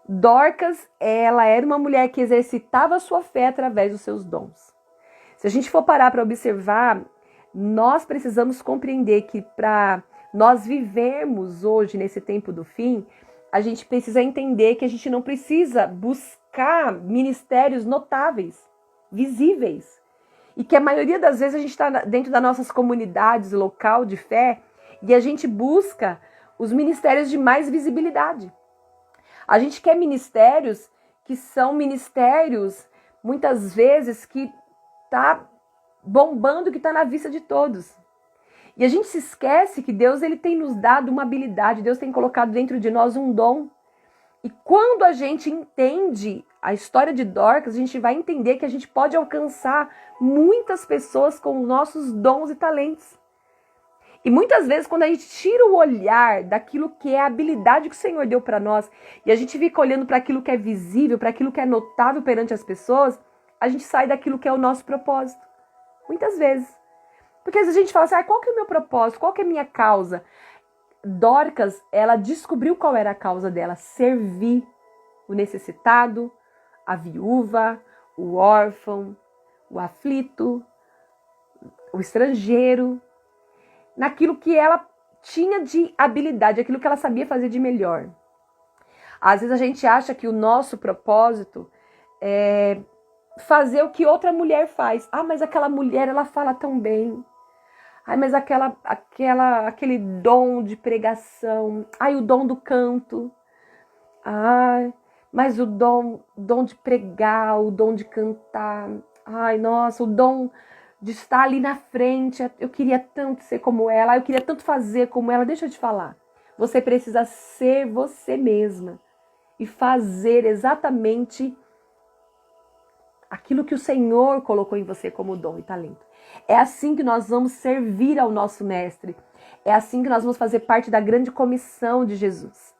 Dorcas, ela era uma mulher que exercitava a sua fé através dos seus dons. Se a gente for parar para observar, nós precisamos compreender que para nós vivermos hoje nesse tempo do fim, a gente precisa entender que a gente não precisa buscar ministérios notáveis, visíveis. E que a maioria das vezes a gente está dentro das nossas comunidades local de fé e a gente busca os ministérios de mais visibilidade. A gente quer ministérios que são ministérios, muitas vezes, que tá bombando, que está na vista de todos. E a gente se esquece que Deus ele tem nos dado uma habilidade, Deus tem colocado dentro de nós um dom. E quando a gente entende a história de Dorcas, a gente vai entender que a gente pode alcançar muitas pessoas com os nossos dons e talentos. E muitas vezes, quando a gente tira o olhar daquilo que é a habilidade que o Senhor deu para nós, e a gente fica olhando para aquilo que é visível, para aquilo que é notável perante as pessoas, a gente sai daquilo que é o nosso propósito. Muitas vezes. Porque às vezes a gente fala assim, qual que é o meu propósito? Qual que é a minha causa? Dorcas, ela descobriu qual era a causa dela, servir o necessitado, a viúva, o órfão, o aflito, o estrangeiro, naquilo que ela tinha de habilidade, aquilo que ela sabia fazer de melhor. Às vezes a gente acha que o nosso propósito é fazer o que outra mulher faz. Mas aquela mulher, ela fala tão bem. Mas aquele dom de pregação. O dom do canto. mas o dom de pregar, o dom de cantar, ai, nossa, o dom de estar ali na frente, eu queria tanto ser como ela, eu queria tanto fazer como ela. Deixa eu te falar, você precisa ser você mesma e fazer exatamente aquilo que o Senhor colocou em você como dom e talento. É assim que nós vamos servir ao nosso Mestre. É assim que nós vamos fazer parte da grande comissão de Jesus.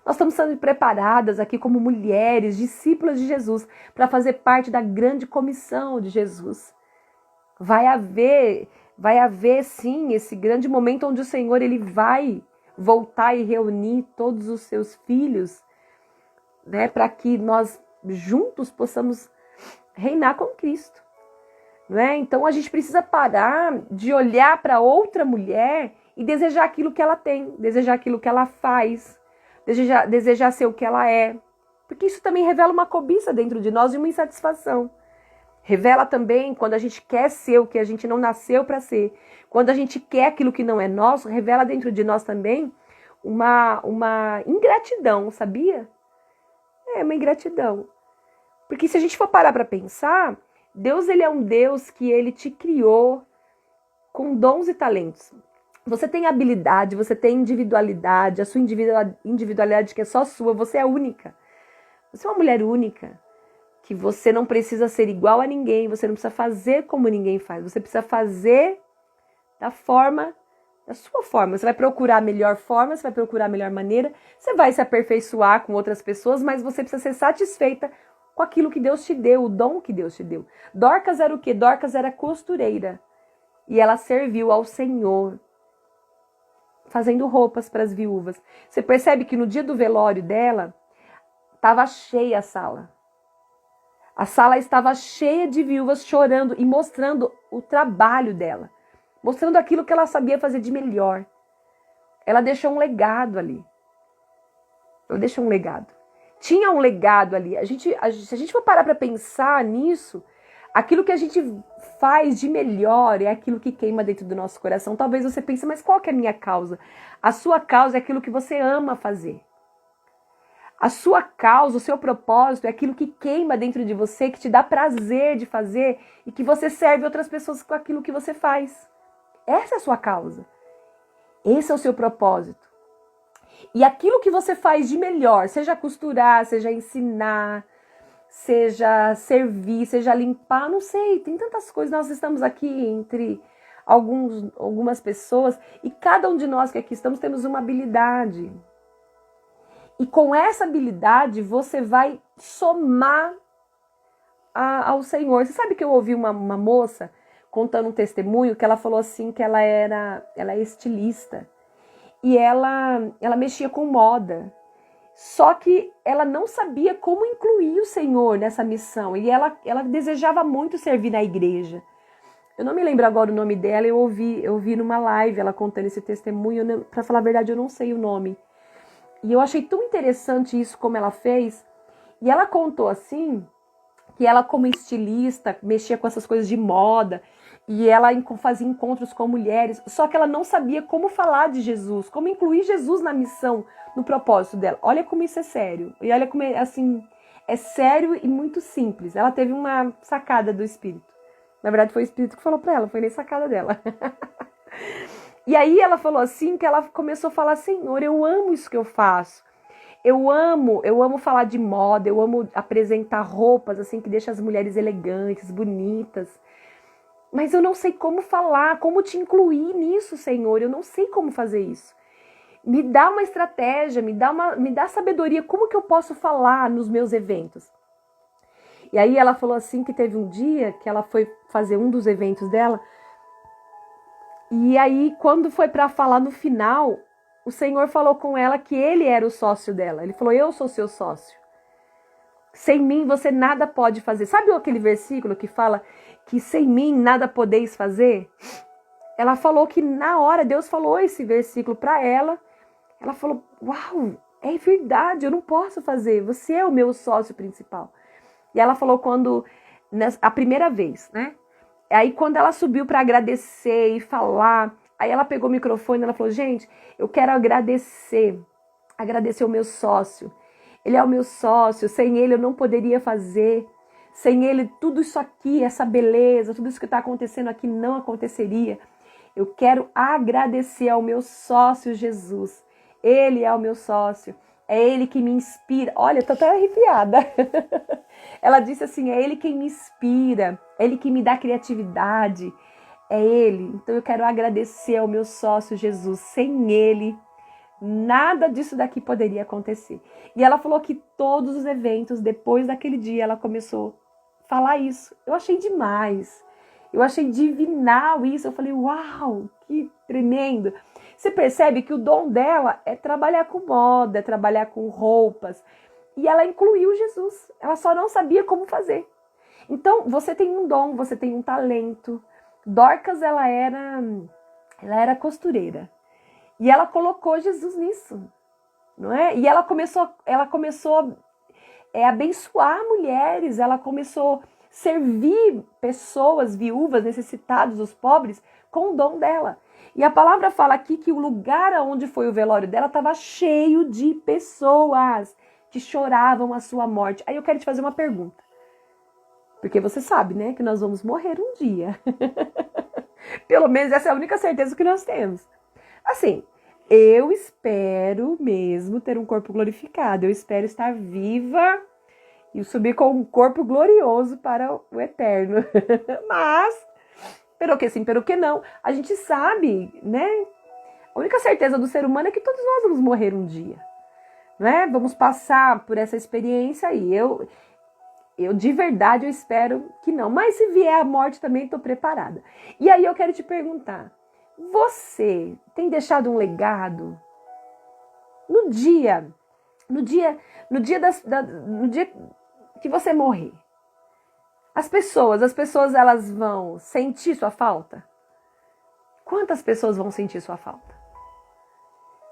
Nós estamos sendo preparadas aqui como mulheres, discípulas de Jesus, para fazer parte da grande comissão de Jesus. Vai haver sim esse grande momento onde o Senhor ele vai voltar e reunir todos os seus filhos, né, para que nós juntos possamos reinar com Cristo. Né? Então a gente precisa parar de olhar para outra mulher e desejar aquilo que ela tem, desejar aquilo que ela faz, desejar ser o que ela é. Porque isso também revela uma cobiça dentro de nós e uma insatisfação. Revela também quando a gente quer ser o que a gente não nasceu para ser. Quando a gente quer aquilo que não é nosso, revela dentro de nós também uma ingratidão, sabia? É uma ingratidão. Porque se a gente for parar para pensar, Deus ele é um Deus que ele te criou com dons e talentos. Você tem habilidade, você tem individualidade, a sua individualidade que é só sua, você é única. Você é uma mulher única, que você não precisa ser igual a ninguém, você não precisa fazer como ninguém faz, você precisa fazer da sua forma. Você vai procurar a melhor forma, você vai procurar a melhor maneira, você vai se aperfeiçoar com outras pessoas, mas você precisa ser satisfeita com aquilo que Deus te deu, o dom que Deus te deu. Dorcas era o quê? Dorcas era costureira. E ela serviu ao Senhor, fazendo roupas para as viúvas. Você percebe que no dia do velório dela, estava cheia a sala. A sala estava cheia de viúvas chorando e mostrando o trabalho dela. Mostrando aquilo que ela sabia fazer de melhor. Ela deixou um legado ali. Ela deixou um legado. Tinha um legado ali. Se a gente for parar para pensar nisso, aquilo que a gente faz de melhor é aquilo que queima dentro do nosso coração. Talvez você pense, mas qual que é a minha causa? A sua causa é aquilo que você ama fazer. A sua causa, o seu propósito é aquilo que queima dentro de você, que te dá prazer de fazer e que você serve outras pessoas com aquilo que você faz. Essa é a sua causa. Esse é o seu propósito. E aquilo que você faz de melhor, seja costurar, seja ensinar, seja servir, seja limpar, não sei, tem tantas coisas. Nós estamos aqui entre algumas pessoas e cada um de nós que aqui estamos temos uma habilidade. E com essa habilidade você vai somar ao Senhor. Você sabe que eu ouvi uma moça contando um testemunho que ela falou assim que ela é estilista. E ela mexia com moda. Só que ela não sabia como incluir o Senhor nessa missão. E ela desejava muito servir na igreja. Eu não me lembro agora o nome dela, eu ouvi numa live ela contando esse testemunho. Para falar a verdade, eu não sei o nome. E eu achei tão interessante isso como ela fez. E ela contou assim, que ela como estilista, mexia com essas coisas de moda. E ela fazia encontros com mulheres, só que ela não sabia como falar de Jesus, como incluir Jesus na missão, no propósito dela. Olha como isso é sério. E olha como é sério e muito simples. Ela teve uma sacada do Espírito. Na verdade, foi o Espírito que falou para ela, foi nem sacada dela. E aí ela falou assim, que ela começou a falar, Senhor, eu amo isso que eu faço. Eu amo falar de moda, eu amo apresentar roupas assim que deixam as mulheres elegantes, bonitas. Mas eu não sei como falar, como te incluir nisso, Senhor. Eu não sei como fazer isso. Me dá uma estratégia, me dá sabedoria. Como que eu posso falar nos meus eventos? E aí ela falou assim que teve um dia que ela foi fazer um dos eventos dela. E aí quando foi para falar no final, o Senhor falou com ela que ele era o sócio dela. Ele falou, eu sou seu sócio. Sem mim você nada pode fazer. Sabe aquele versículo que fala que sem mim nada podeis fazer? Ela falou que na hora Deus falou esse versículo para ela. Ela falou, uau, é verdade, eu não posso fazer. Você é o meu sócio principal. E ela falou a primeira vez, né? Aí quando ela subiu para agradecer e falar, aí ela pegou o microfone e ela falou, gente, eu quero agradecer o meu sócio. Ele é o meu sócio, sem ele eu não poderia fazer. Sem ele, tudo isso aqui, essa beleza, tudo isso que está acontecendo aqui não aconteceria. Eu quero agradecer ao meu sócio Jesus. Ele é o meu sócio. É ele que me inspira. Olha, eu tô até arrepiada. Ela disse assim, é ele quem me inspira. É ele que me dá criatividade. É ele. Então eu quero agradecer ao meu sócio Jesus. Sem ele, nada disso daqui poderia acontecer. E ela falou que todos os eventos, depois daquele dia, ela começou a falar isso. Eu achei demais. Eu achei divinal isso. Eu falei, uau, que tremendo. Você percebe que o dom dela é trabalhar com moda, é trabalhar com roupas. E ela incluiu Jesus. Ela só não sabia como fazer. Então, você tem um dom, você tem um talento. Dorcas, ela era costureira. E ela colocou Jesus nisso, não é? E ela começou a abençoar mulheres, ela começou a servir pessoas viúvas, necessitadas, os pobres, com o dom dela. E a palavra fala aqui que o lugar onde foi o velório dela estava cheio de pessoas que choravam a sua morte. Aí eu quero te fazer uma pergunta. Porque você sabe, né, que nós vamos morrer um dia. Pelo menos essa é a única certeza que nós temos. Assim, eu espero mesmo ter um corpo glorificado. Eu espero estar viva e subir com um corpo glorioso para o eterno. Mas, pelo que sim, pelo que não, a gente sabe, né? A única certeza do ser humano é que todos nós vamos morrer um dia, né? Vamos passar por essa experiência aí. Eu de verdade eu espero que não. Mas se vier a morte também estou preparada. E aí eu quero te perguntar, você tem deixado um legado no dia que você morrer? As pessoas elas vão sentir sua falta? Quantas pessoas vão sentir sua falta?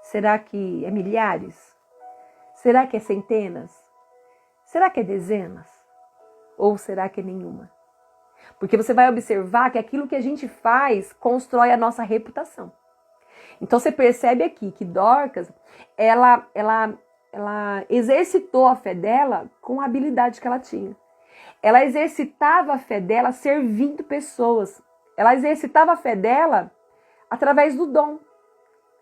Será que é milhares? Será que é centenas? Será que é dezenas? Ou será que é nenhuma? Porque você vai observar que aquilo que a gente faz constrói a nossa reputação. Então você percebe aqui que Dorcas, ela exercitou a fé dela com a habilidade que ela tinha. Ela exercitava a fé dela servindo pessoas. Ela exercitava a fé dela através do dom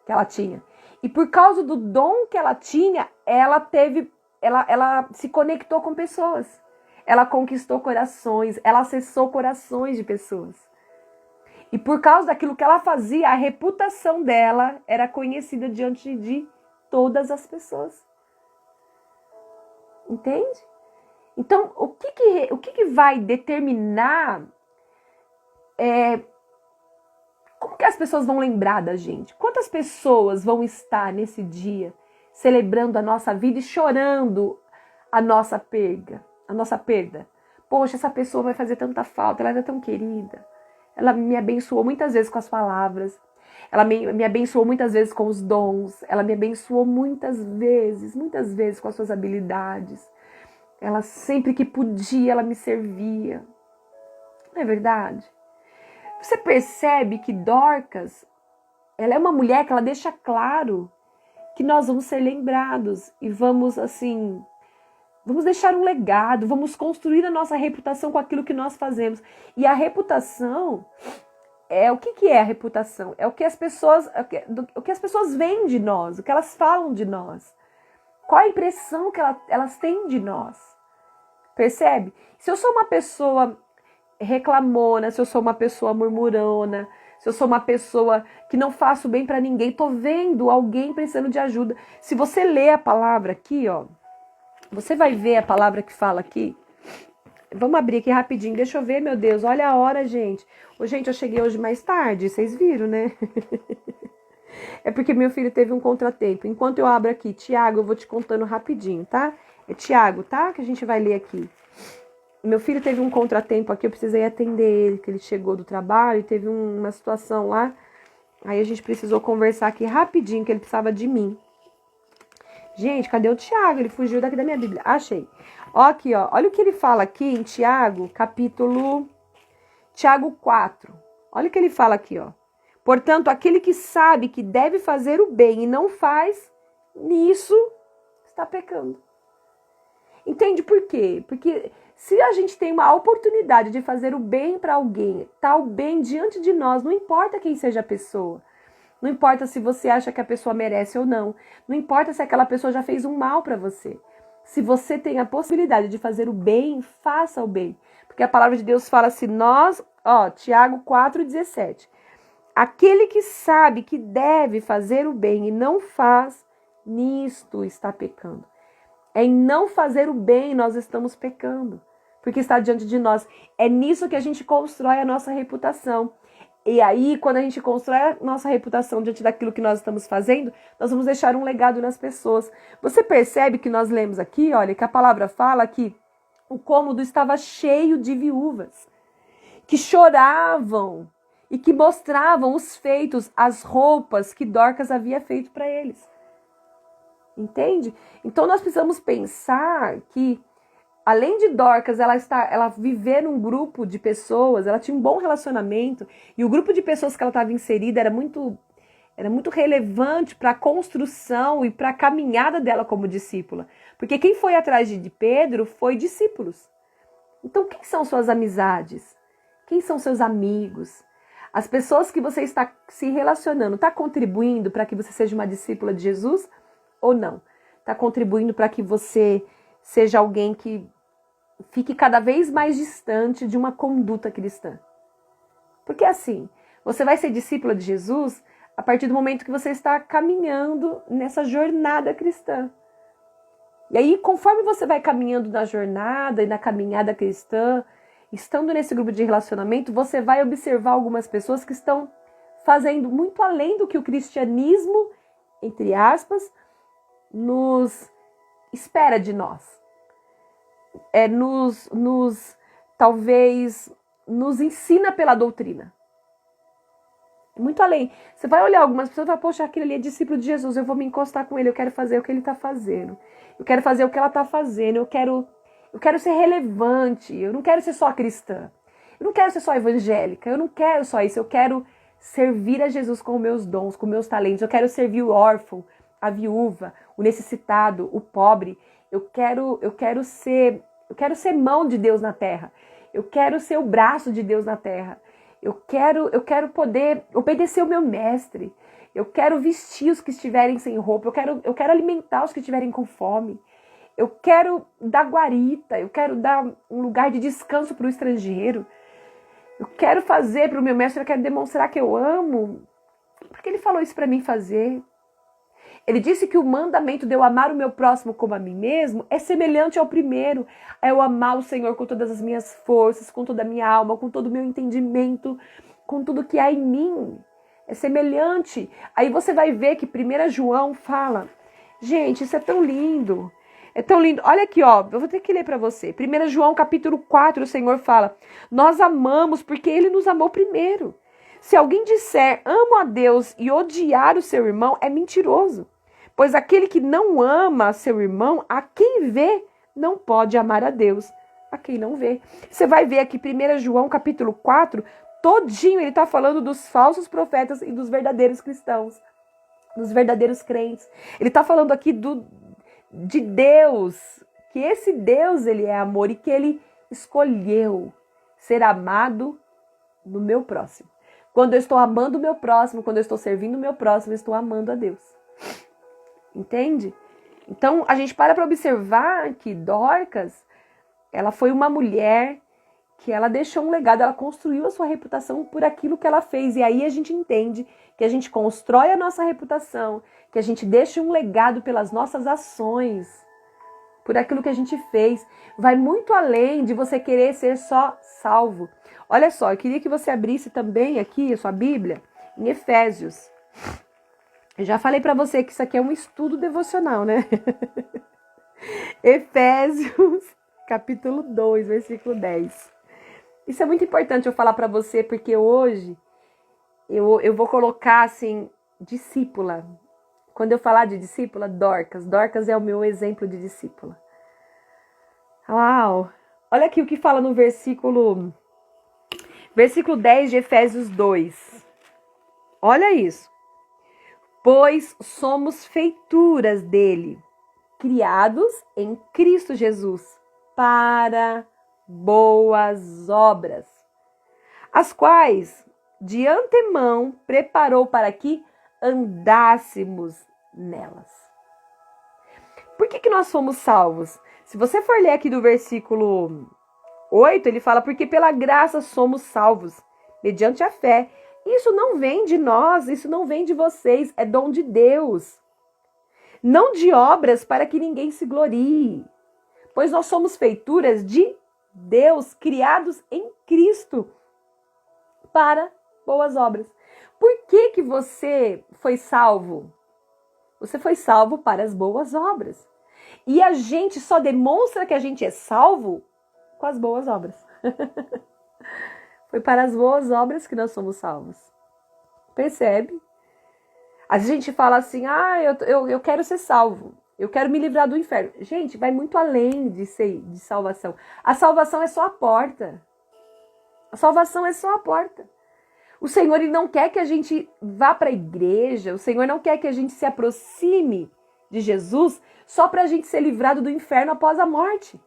que ela tinha. E por causa do dom que ela tinha, ela se conectou com pessoas. Ela conquistou corações, ela acessou corações de pessoas. E por causa daquilo que ela fazia, a reputação dela era conhecida diante de todas as pessoas. Entende? Então, o que vai determinar como que as pessoas vão lembrar da gente? Quantas pessoas vão estar nesse dia celebrando a nossa vida e chorando a nossa perda? Poxa, essa pessoa vai fazer tanta falta, ela era tão querida. Ela me abençoou muitas vezes com as palavras. Ela me abençoou muitas vezes com os dons. Ela me abençoou muitas vezes com as suas habilidades. Ela sempre que podia, ela me servia. Não é verdade? Você percebe que Dorcas, ela é uma mulher que ela deixa claro que nós vamos ser lembrados e vamos deixar um legado, vamos construir a nossa reputação com aquilo que nós fazemos. E a reputação, o que é a reputação? É o que as pessoas veem de nós, o que elas falam de nós. Qual a impressão que elas têm de nós? Percebe? Se eu sou uma pessoa reclamona, se eu sou uma pessoa murmurona, se eu sou uma pessoa que não faço bem para ninguém, tô vendo alguém precisando de ajuda. Se você ler a palavra aqui, ó, você vai ver a palavra que fala aqui. Vamos abrir aqui rapidinho. Deixa eu ver, meu Deus. Olha a hora, gente. Gente, eu cheguei hoje mais tarde. Vocês viram, né? É porque meu filho teve um contratempo. Enquanto eu abro aqui, Tiago, eu vou te contando rapidinho, tá? É Tiago, tá? Que a gente vai ler aqui. Meu filho teve um contratempo aqui. Eu precisei atender ele, que ele chegou do trabalho e teve uma situação lá. Aí a gente precisou conversar aqui rapidinho, que ele precisava de mim. Gente, cadê o Tiago? Ele fugiu daqui da minha Bíblia. Achei. Ó, aqui, ó. Olha o que ele fala aqui em Tiago, Tiago 4. Olha o que ele fala aqui, ó. Portanto, aquele que sabe que deve fazer o bem e não faz, nisso está pecando. Entende por quê? Porque se a gente tem uma oportunidade de fazer o bem para alguém, tá o bem diante de nós, não importa quem seja a pessoa. Não importa se você acha que a pessoa merece ou não. Não importa se aquela pessoa já fez um mal para você. Se você tem a possibilidade de fazer o bem, faça o bem. Porque a palavra de Deus fala assim, Tiago 4,17. Aquele que sabe que deve fazer o bem e não faz, nisto está pecando. É em não fazer o bem nós estamos pecando, porque está diante de nós. É nisso que a gente constrói a nossa reputação. E aí, quando a gente constrói a nossa reputação diante daquilo que nós estamos fazendo, nós vamos deixar um legado nas pessoas. Você percebe que nós lemos aqui, olha, que a palavra fala que o cômodo estava cheio de viúvas, que choravam e que mostravam os feitos, as roupas que Dorcas havia feito para eles. Entende? Então nós precisamos pensar que, além de Dorcas, ela viver num grupo de pessoas, ela tinha um bom relacionamento, e o grupo de pessoas que ela estava inserida era muito relevante para a construção e para a caminhada dela como discípula. Porque quem foi atrás de Pedro foi discípulos. Então quem são suas amizades? Quem são seus amigos? As pessoas que você está se relacionando, está contribuindo para que você seja uma discípula de Jesus? Ou não? Está contribuindo para que você seja alguém que fique cada vez mais distante de uma conduta cristã? Porque assim, você vai ser discípula de Jesus a partir do momento que você está caminhando nessa jornada cristã. E aí, conforme você vai caminhando na jornada e na caminhada cristã, estando nesse grupo de relacionamento, você vai observar algumas pessoas que estão fazendo muito além do que o cristianismo, entre aspas, nos espera de nós. Talvez nos ensina pela doutrina. Muito além. Você vai olhar algumas pessoas e vai, poxa, aquele ali é discípulo de Jesus, eu vou me encostar com ele, eu quero fazer o que ele está fazendo. Eu quero fazer o que ela está fazendo, eu quero ser relevante, eu não quero ser só cristã. Eu não quero ser só evangélica, eu não quero só isso, eu quero servir a Jesus com meus dons, com meus talentos, eu quero servir o órfão, a viúva, o necessitado, o pobre. Eu quero ser mão de Deus na terra. Eu quero ser o braço de Deus na terra. Eu quero poder obedecer o meu mestre. Eu quero vestir os que estiverem sem roupa. Eu quero alimentar os que estiverem com fome. Eu quero dar guarita. Eu quero dar um lugar de descanso para o estrangeiro. Eu quero fazer para o meu mestre. Eu quero demonstrar que eu amo. Porque ele falou isso para mim fazer. Ele disse que o mandamento de eu amar o meu próximo como a mim mesmo é semelhante ao primeiro. É eu amar o Senhor com todas as minhas forças, com toda a minha alma, com todo o meu entendimento, com tudo que há em mim. É semelhante. Aí você vai ver que 1 João fala, gente, isso é tão lindo. É tão lindo. Olha aqui, ó, eu vou ter que ler para você. 1 João capítulo 4, o Senhor fala, nós amamos porque Ele nos amou primeiro. Se alguém disser, amo a Deus e odiar o seu irmão, é mentiroso. Pois aquele que não ama seu irmão, a quem vê, não pode amar a Deus, a quem não vê. Você vai ver aqui 1 João capítulo 4, todinho ele está falando dos falsos profetas e dos verdadeiros cristãos, dos verdadeiros crentes. Ele está falando aqui de Deus, que esse Deus ele é amor e que ele escolheu ser amado no meu próximo. Quando eu estou amando o meu próximo, quando eu estou servindo o meu próximo, eu estou amando a Deus. Entende? Então, a gente para observar que Dorcas, ela foi uma mulher que ela deixou um legado, ela construiu a sua reputação por aquilo que ela fez. E aí a gente entende que a gente constrói a nossa reputação, que a gente deixa um legado pelas nossas ações, por aquilo que a gente fez. Vai muito além de você querer ser só salvo. Olha só, eu queria que você abrisse também aqui a sua Bíblia em Efésios. Eu já falei para você que isso aqui é um estudo devocional, né? Efésios, capítulo 2, versículo 10. Isso é muito importante eu falar para você, porque hoje eu vou colocar assim, discípula. Quando eu falar de discípula, Dorcas. Dorcas é o meu exemplo de discípula. Uau! Olha aqui o que fala no versículo 10 de Efésios 2. Olha isso. Pois somos feituras dele, criados em Cristo Jesus para boas obras, as quais de antemão preparou para que andássemos nelas. Por que nós fomos salvos? Se você for ler aqui do versículo 8, ele fala, porque pela graça somos salvos, mediante a fé. Isso não vem de nós, isso não vem de vocês, é dom de Deus. Não de obras para que ninguém se glorie, pois nós somos feituras de Deus, criados em Cristo para boas obras. Por que você foi salvo? Você foi salvo para as boas obras. E a gente só demonstra que a gente é salvo com as boas obras. Foi para as boas obras que nós somos salvos. Percebe? A gente fala assim, eu quero ser salvo. Eu quero me livrar do inferno. Gente, vai muito além de salvação. A salvação é só a porta. A salvação é só a porta. O Senhor, Ele não quer que a gente vá para a igreja. O Senhor não quer que a gente se aproxime de Jesus só para a gente ser livrado do inferno após a morte.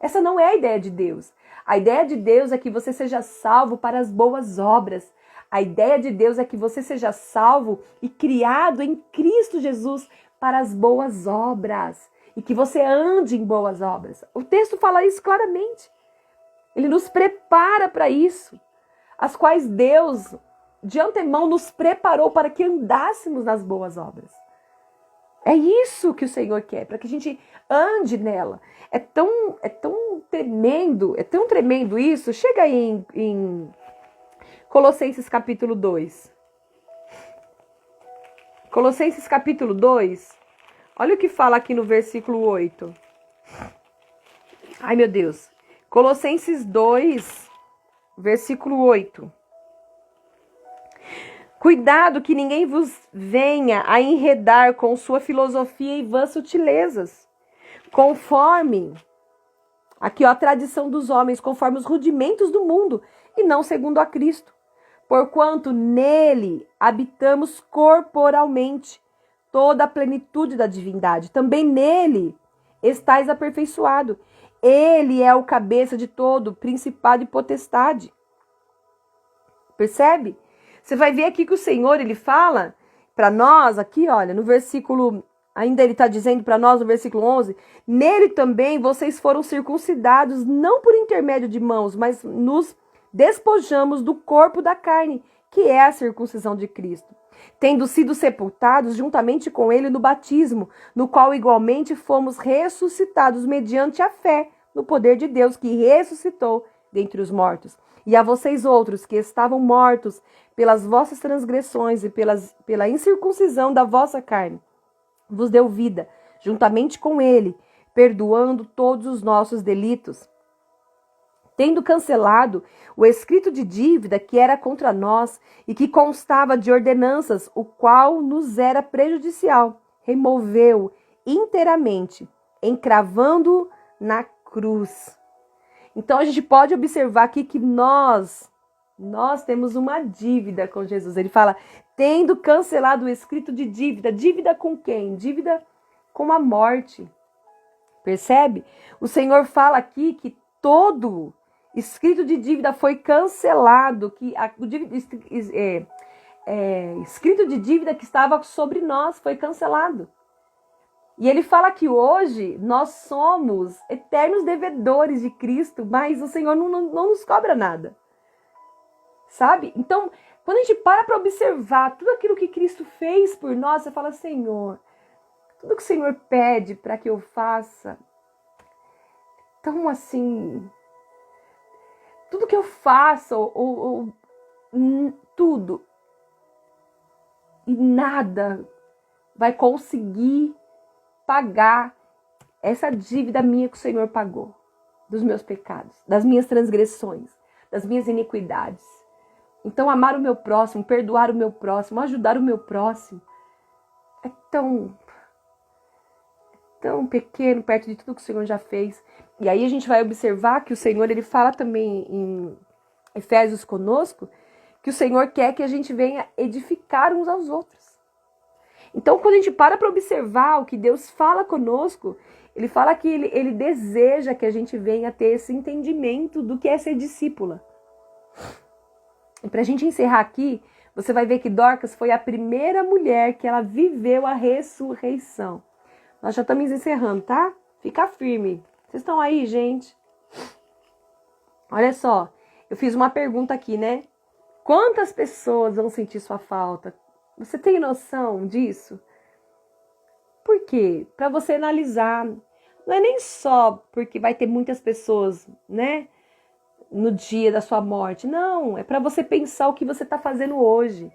Essa não é a ideia de Deus. A ideia de Deus é que você seja salvo para as boas obras. A ideia de Deus é que você seja salvo e criado em Cristo Jesus para as boas obras. E que você ande em boas obras. O texto fala isso claramente. Ele nos prepara para isso. As quais Deus, de antemão, nos preparou para que andássemos nas boas obras. É isso que o Senhor quer, para que a gente ande nela. É tão tremendo isso. Chega aí em Colossenses capítulo 2. Colossenses capítulo 2. Olha o que fala aqui no versículo 8. Ai, meu Deus. Colossenses 2, versículo 8. Cuidado que ninguém vos venha a enredar com sua filosofia e vãs sutilezas, conforme, aqui ó, a tradição dos homens, conforme os rudimentos do mundo, e não segundo a Cristo. Porquanto nele habitamos corporalmente toda a plenitude da divindade. Também nele estáis aperfeiçoado. Ele é o cabeça de todo principado e potestade. Percebe? Você vai ver aqui que o Senhor, ele fala para nós, aqui, olha, no versículo, ainda ele está dizendo para nós no versículo 11, nele também vocês foram circuncidados, não por intermédio de mãos, mas nos despojamos do corpo da carne, que é a circuncisão de Cristo, tendo sido sepultados juntamente com ele no batismo, no qual igualmente fomos ressuscitados mediante a fé no poder de Deus que ressuscitou dentre os mortos. E a vocês outros que estavam mortos pelas vossas transgressões e pela incircuncisão da vossa carne, vos deu vida, juntamente com ele, perdoando todos os nossos delitos, tendo cancelado o escrito de dívida que era contra nós e que constava de ordenanças, o qual nos era prejudicial, removeu inteiramente, encravando na cruz. Então a gente pode observar aqui que nós temos uma dívida com Jesus. Ele fala, tendo cancelado o escrito de dívida. Dívida com quem? Dívida com a morte. Percebe? O Senhor fala aqui que todo escrito de dívida foi cancelado, que escrito de dívida que estava sobre nós foi cancelado. E ele fala que hoje nós somos eternos devedores de Cristo, mas o Senhor não nos cobra nada. Sabe? Então, quando a gente para observar tudo aquilo que Cristo fez por nós, você fala, Senhor, tudo que o Senhor pede para que eu faça, tão assim, tudo que eu faça, tudo, e nada vai conseguir pagar essa dívida minha que o Senhor pagou, dos meus pecados, das minhas transgressões, das minhas iniquidades. Então, amar o meu próximo, perdoar o meu próximo, ajudar o meu próximo, é tão pequeno perto de tudo que o Senhor já fez. E aí a gente vai observar que o Senhor, ele fala também em Efésios conosco, que o Senhor quer que a gente venha edificar uns aos outros. Então, quando a gente para observar o que Deus fala conosco, ele fala que ele deseja que a gente venha ter esse entendimento do que é ser discípula. E para a gente encerrar aqui, você vai ver que Dorcas foi a primeira mulher que ela viveu a ressurreição. Nós já estamos encerrando, tá? Fica firme. Vocês estão aí, gente? Olha só, eu fiz uma pergunta aqui, né? Quantas pessoas vão sentir sua falta? Você tem noção disso? Por quê? Para você analisar. Não é nem só porque vai ter muitas pessoas, né? No dia da sua morte. Não, é para você pensar o que você está fazendo hoje.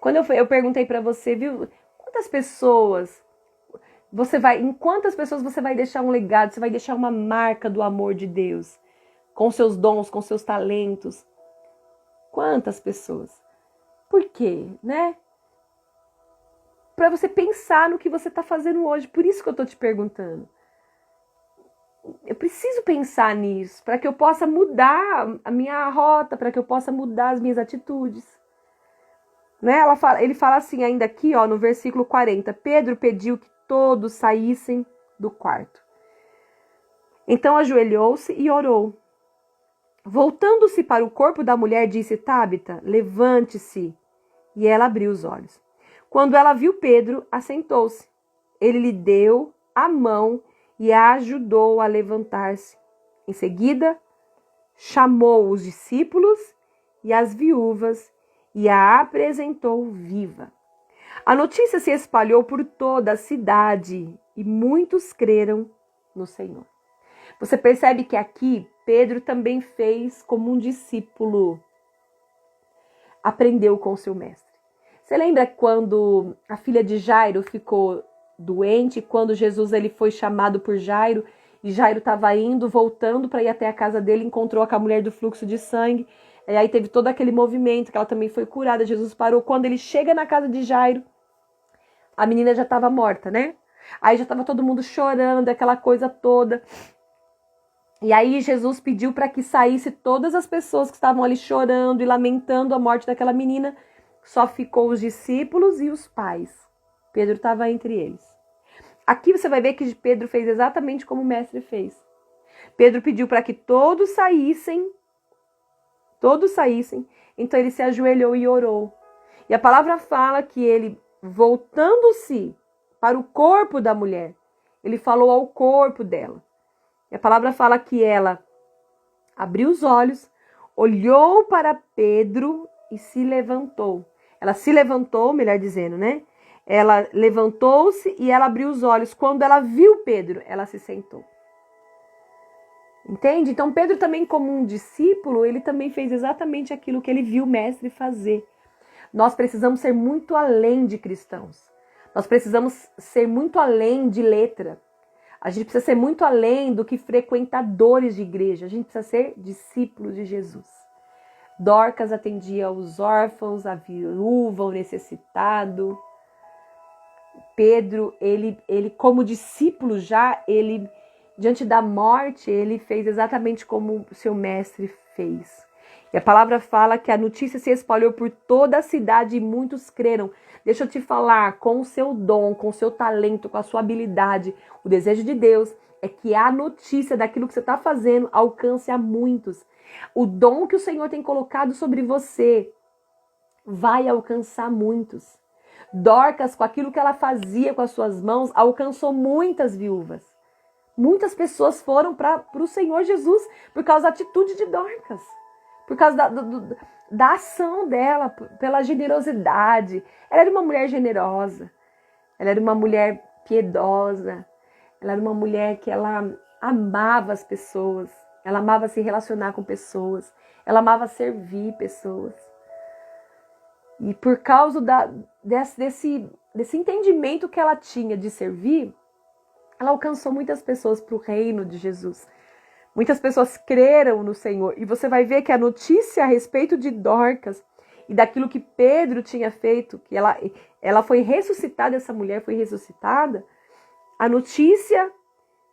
Quando eu perguntei para você, viu? Quantas pessoas em quantas pessoas você vai deixar um legado? Você vai deixar uma marca do amor de Deus? Com seus dons, com seus talentos. Quantas pessoas? Por quê, né? Para você pensar no que você está fazendo hoje. Por isso que eu estou te perguntando. Eu preciso pensar nisso, para que eu possa mudar a minha rota, para que eu possa mudar as minhas atitudes. Né? Ele fala assim ainda aqui, ó, no versículo 40. Pedro pediu que todos saíssem do quarto. Então ajoelhou-se e orou. Voltando-se para o corpo da mulher, disse: Tábita, levante-se. E ela abriu os olhos. Quando ela viu Pedro, assentou-se. Ele lhe deu a mão e a ajudou a levantar-se. Em seguida, chamou os discípulos e as viúvas e a apresentou viva. A notícia se espalhou por toda a cidade e muitos creram no Senhor. Você percebe que aqui Pedro também fez como um discípulo. Aprendeu com seu mestre. Você lembra quando a filha de Jairo ficou doente, quando Jesus ele foi chamado por Jairo, e Jairo estava voltando para ir até a casa dele, encontrou com a mulher do fluxo de sangue, e aí teve todo aquele movimento, que ela também foi curada, Jesus parou. Quando ele chega na casa de Jairo, a menina já estava morta, né? Aí já estava todo mundo chorando, aquela coisa toda. E aí Jesus pediu para que saísse todas as pessoas que estavam ali chorando e lamentando a morte daquela menina. Só ficou os discípulos e os pais. Pedro estava entre eles. Aqui você vai ver que Pedro fez exatamente como o mestre fez. Pedro pediu para que todos saíssem. Então ele se ajoelhou e orou. E a palavra fala que ele, voltando-se para o corpo da mulher, ele falou ao corpo dela. E a palavra fala que ela abriu os olhos, olhou para Pedro e se levantou. Ela se levantou, melhor dizendo, né? Ela levantou-se e ela abriu os olhos. Quando ela viu Pedro, ela se sentou. Entende? Então Pedro também, como um discípulo, ele também fez exatamente aquilo que ele viu o mestre fazer. Nós precisamos ser muito além de cristãos. Nós precisamos ser muito além de letra. A gente precisa ser muito além do que frequentadores de igreja. A gente precisa ser discípulos de Jesus. Dorcas atendia os órfãos, a viúva, o necessitado. Pedro, ele como discípulo já, ele diante da morte, ele fez exatamente como o seu mestre fez. E a palavra fala que a notícia se espalhou por toda a cidade e muitos creram. Deixa eu te falar, com o seu dom, com o seu talento, com a sua habilidade, o desejo de Deus é que a notícia daquilo que você está fazendo alcance a muitos. O dom que o Senhor tem colocado sobre você vai alcançar muitos. Dorcas, com aquilo que ela fazia com as suas mãos, alcançou muitas viúvas. Muitas pessoas foram para o Senhor Jesus por causa da atitude de Dorcas. Por causa da ação dela, pela generosidade. Ela era uma mulher generosa. Ela era uma mulher piedosa. Ela era uma mulher que ela amava as pessoas. Ela amava se relacionar com pessoas. Ela amava servir pessoas. E por causa desse entendimento que ela tinha de servir, ela alcançou muitas pessoas para o reino de Jesus. Muitas pessoas creram no Senhor. E você vai ver que a notícia a respeito de Dorcas e daquilo que Pedro tinha feito, que ela foi ressuscitada, essa mulher foi ressuscitada, a notícia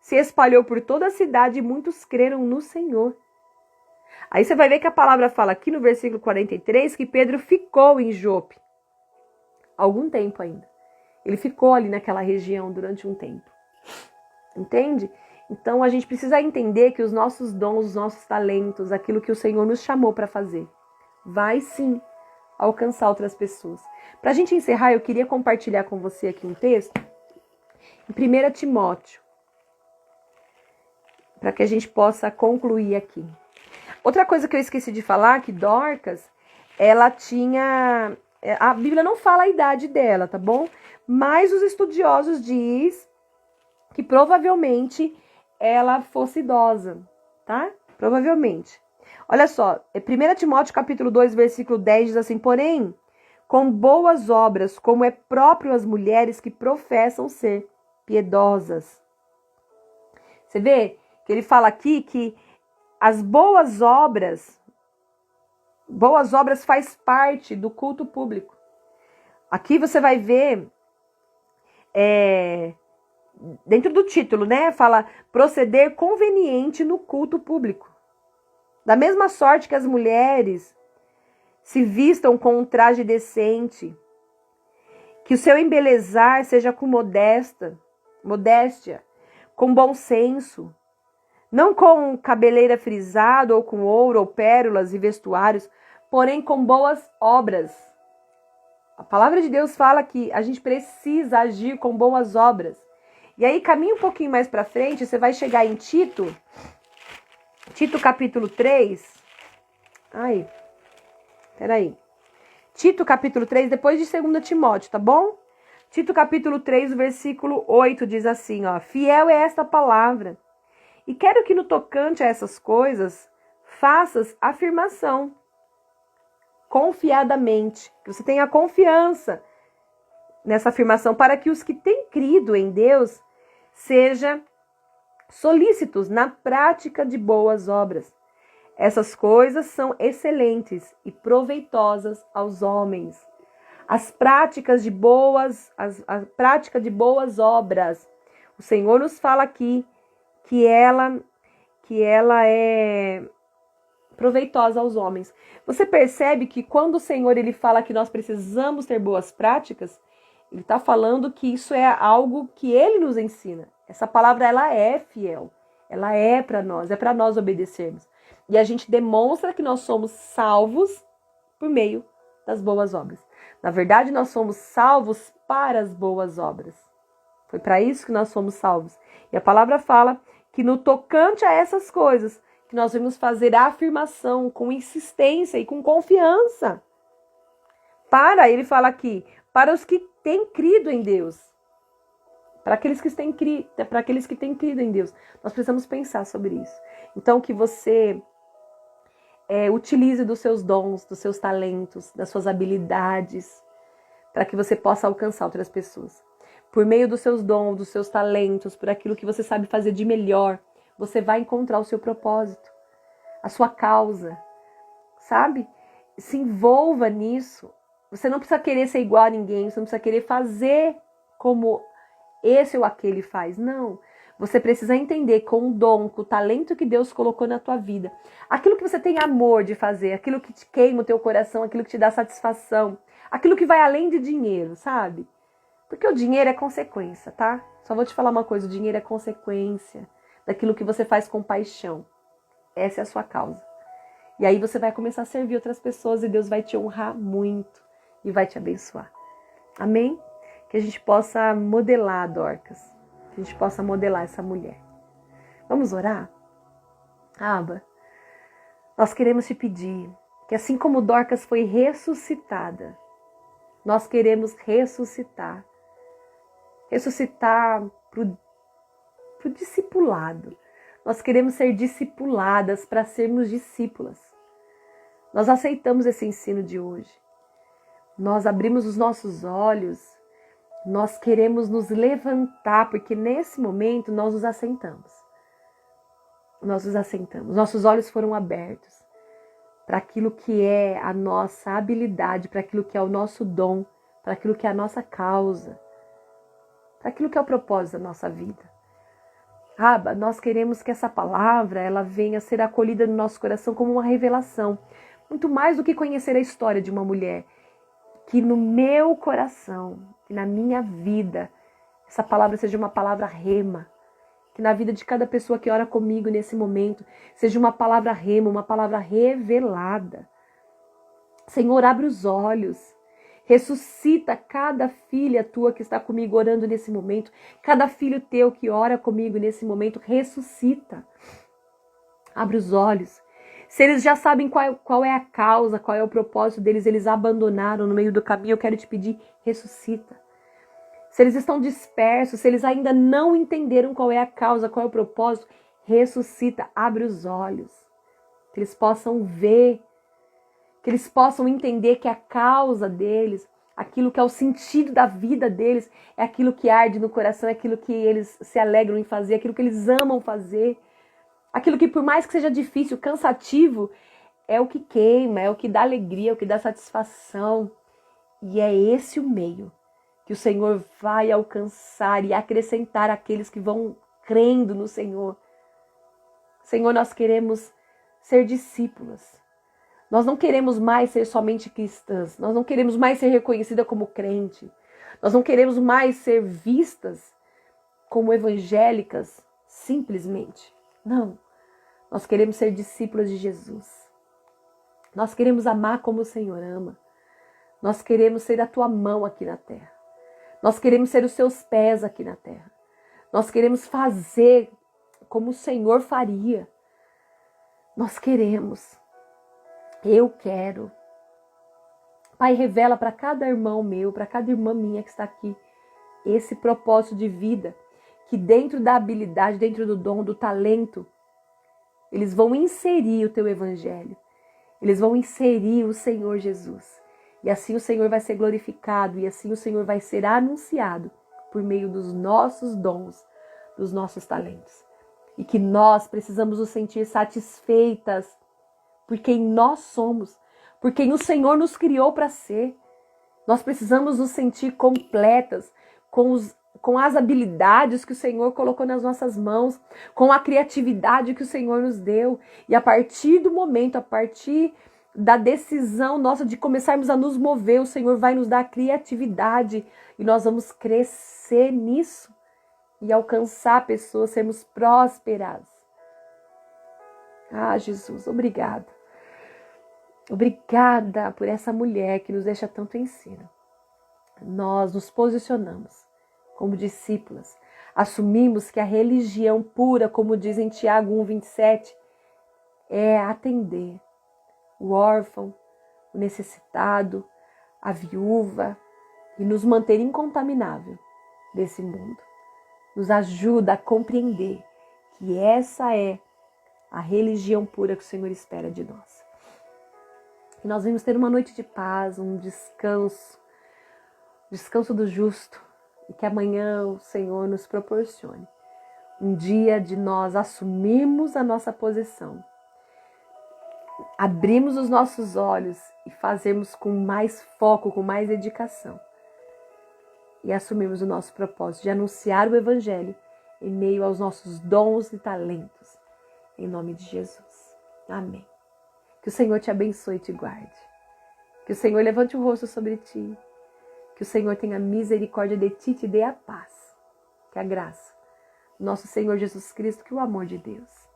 se espalhou por toda a cidade e muitos creram no Senhor. Aí você vai ver que a palavra fala aqui no versículo 43 que Pedro ficou em Jope. algum tempo ainda. Ele ficou ali naquela região durante um tempo. Entende? Então a gente precisa entender que os nossos dons, os nossos talentos, aquilo que o Senhor nos chamou para fazer, vai sim alcançar outras pessoas. Para a gente encerrar, eu queria compartilhar com você aqui um texto em 1 Timóteo, para que a gente possa concluir aqui. Outra coisa que eu esqueci de falar, que Dorcas, ela tinha... A Bíblia não fala a idade dela, tá bom? Mas os estudiosos dizem que provavelmente ela fosse idosa, tá? Provavelmente. Olha só, 1 Timóteo capítulo 2, versículo 10 diz assim: porém, com boas obras, como é próprio às mulheres que professam ser piedosas. Você vê que ele fala aqui que as boas obras faz parte do culto público. Aqui você vai ver, dentro do título, né? Fala proceder conveniente no culto público. Da mesma sorte que as mulheres se vistam com um traje decente, que o seu embelezar seja com modéstia, com bom senso, não com cabeleira frisada ou com ouro ou pérolas e vestuários, porém com boas obras. A palavra de Deus fala que a gente precisa agir com boas obras. E aí, caminha um pouquinho mais para frente, você vai chegar em Tito capítulo 3. Tito capítulo 3, depois de 2 Timóteo, tá bom? Tito capítulo 3, versículo 8 diz assim, ó: fiel é esta palavra, e quero que no tocante a essas coisas, faças afirmação, confiadamente, que você tenha confiança nessa afirmação, para que os que têm crido em Deus sejam solícitos na prática de boas obras. Essas coisas são excelentes e proveitosas aos homens. A prática de boas obras. O Senhor nos fala aqui que ela é proveitosa aos homens. Você percebe que quando o Senhor ele fala que nós precisamos ter boas práticas, ele está falando que isso é algo que ele nos ensina. Essa palavra ela é fiel, ela é para nós obedecermos. E a gente demonstra que nós somos salvos por meio das boas obras. Na verdade, nós somos salvos para as boas obras. Foi para isso que nós fomos salvos. E a palavra fala que no tocante a essas coisas, que nós vamos fazer a afirmação com insistência e com confiança. Ele fala aqui, para os que têm crido em Deus. Para aqueles que têm crido em Deus. Nós precisamos pensar sobre isso. Então, que você utilize dos seus dons, dos seus talentos, das suas habilidades, para que você possa alcançar outras pessoas. Por meio dos seus dons, dos seus talentos, por aquilo que você sabe fazer de melhor, você vai encontrar o seu propósito, a sua causa, sabe? Se envolva nisso. Você não precisa querer ser igual a ninguém, você não precisa querer fazer como esse ou aquele faz, não. Você precisa entender com o dom, com o talento que Deus colocou na tua vida, aquilo que você tem amor de fazer, aquilo que te queima o teu coração, aquilo que te dá satisfação, aquilo que vai além de dinheiro, sabe? Porque o dinheiro é consequência, tá? Só vou te falar uma coisa, o dinheiro é consequência daquilo que você faz com paixão. Essa é a sua causa. E aí você vai começar a servir outras pessoas e Deus vai te honrar muito e vai te abençoar. Amém? Que a gente possa modelar a Dorcas, que a gente possa modelar essa mulher. Vamos orar? Abba, nós queremos te pedir que assim como Dorcas foi ressuscitada, nós queremos ressuscitar para o discipulado. Nós queremos ser discipuladas para sermos discípulas. Nós aceitamos esse ensino de hoje. Nós abrimos os nossos olhos. Nós queremos nos levantar, porque nesse momento nós nos assentamos. Nossos olhos foram abertos para aquilo que é a nossa habilidade, para aquilo que é o nosso dom, para aquilo que é a nossa causa, para aquilo que é o propósito da nossa vida. Abba, nós queremos que essa palavra ela venha a ser acolhida no nosso coração como uma revelação, muito mais do que conhecer a história de uma mulher. que no meu coração, que na minha vida, essa palavra seja uma palavra rema. Que na vida de cada pessoa que ora comigo nesse momento, seja uma palavra rema, uma palavra revelada. Senhor, abre os olhos. Ressuscita cada filha tua que está comigo orando nesse momento. Cada filho teu que ora comigo nesse momento, ressuscita. Abre os olhos. Se eles já sabem qual é a causa, qual é o propósito deles, eles abandonaram no meio do caminho, eu quero te pedir, ressuscita. Se eles estão dispersos, se eles ainda não entenderam qual é a causa, qual é o propósito, ressuscita, abre os olhos. Que eles possam ver, que eles possam entender que a causa deles, aquilo que é o sentido da vida deles, é aquilo que arde no coração, é aquilo que eles se alegram em fazer, aquilo que eles amam fazer. Aquilo que por mais que seja difícil, cansativo, é o que queima, é o que dá alegria, é o que dá satisfação. E é esse o meio que o Senhor vai alcançar e acrescentar aqueles que vão crendo no Senhor. Senhor, nós queremos ser discípulos. Nós não queremos mais ser somente cristãs. Nós não queremos mais ser reconhecida como crente. Nós não queremos mais ser vistas como evangélicas simplesmente. Não. Nós queremos ser discípulos de Jesus. Nós queremos amar como o Senhor ama. Nós queremos ser a tua mão aqui na terra. Nós queremos ser os seus pés aqui na terra. Nós queremos fazer como o Senhor faria. Nós queremos. Eu quero. Pai, revela para cada irmão meu, para cada irmã minha que está aqui, esse propósito de vida, que dentro da habilidade, dentro do dom, do talento, eles vão inserir o teu evangelho. Eles vão inserir o Senhor Jesus. E assim o Senhor vai ser glorificado, e assim o Senhor vai ser anunciado por meio dos nossos dons, dos nossos talentos. E que nós precisamos nos sentir satisfeitas por quem nós somos, por quem o Senhor nos criou para ser. Nós precisamos nos sentir completas com as habilidades que o Senhor colocou nas nossas mãos, com a criatividade que o Senhor nos deu. E a partir do momento, a partir da decisão nossa de começarmos a nos mover, o Senhor vai nos dar criatividade e nós vamos crescer nisso e alcançar pessoas, sermos prósperas. Ah, Jesus, obrigada. Obrigada por essa mulher que nos deixa tanto ensino. Nós nos posicionamos como discípulas, assumimos que a religião pura, como diz em Tiago 1,27, é atender o órfão, o necessitado, a viúva e nos manter incontaminável desse mundo. Nos ajuda a compreender que essa é a religião pura que o Senhor espera de nós. Que nós vamos ter uma noite de paz, um descanso do justo, e que amanhã o Senhor nos proporcione um dia de nós assumirmos a nossa posição, abrimos os nossos olhos e fazermos com mais foco, com mais dedicação, e assumimos o nosso propósito de anunciar o Evangelho em meio aos nossos dons e talentos, em nome de Jesus. Amém. Que o Senhor te abençoe e te guarde. Que o Senhor levante o rosto sobre ti. Que o Senhor tenha misericórdia de ti e te dê a paz. Que a graça do nosso Senhor Jesus Cristo, que o amor de Deus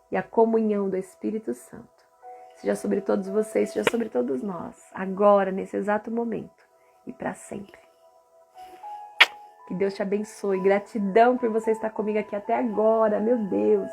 e a comunhão do Espírito Santo seja sobre todos vocês, seja sobre todos nós, agora, nesse exato momento e para sempre. Que Deus te abençoe. Gratidão por você estar comigo aqui até agora, meu Deus.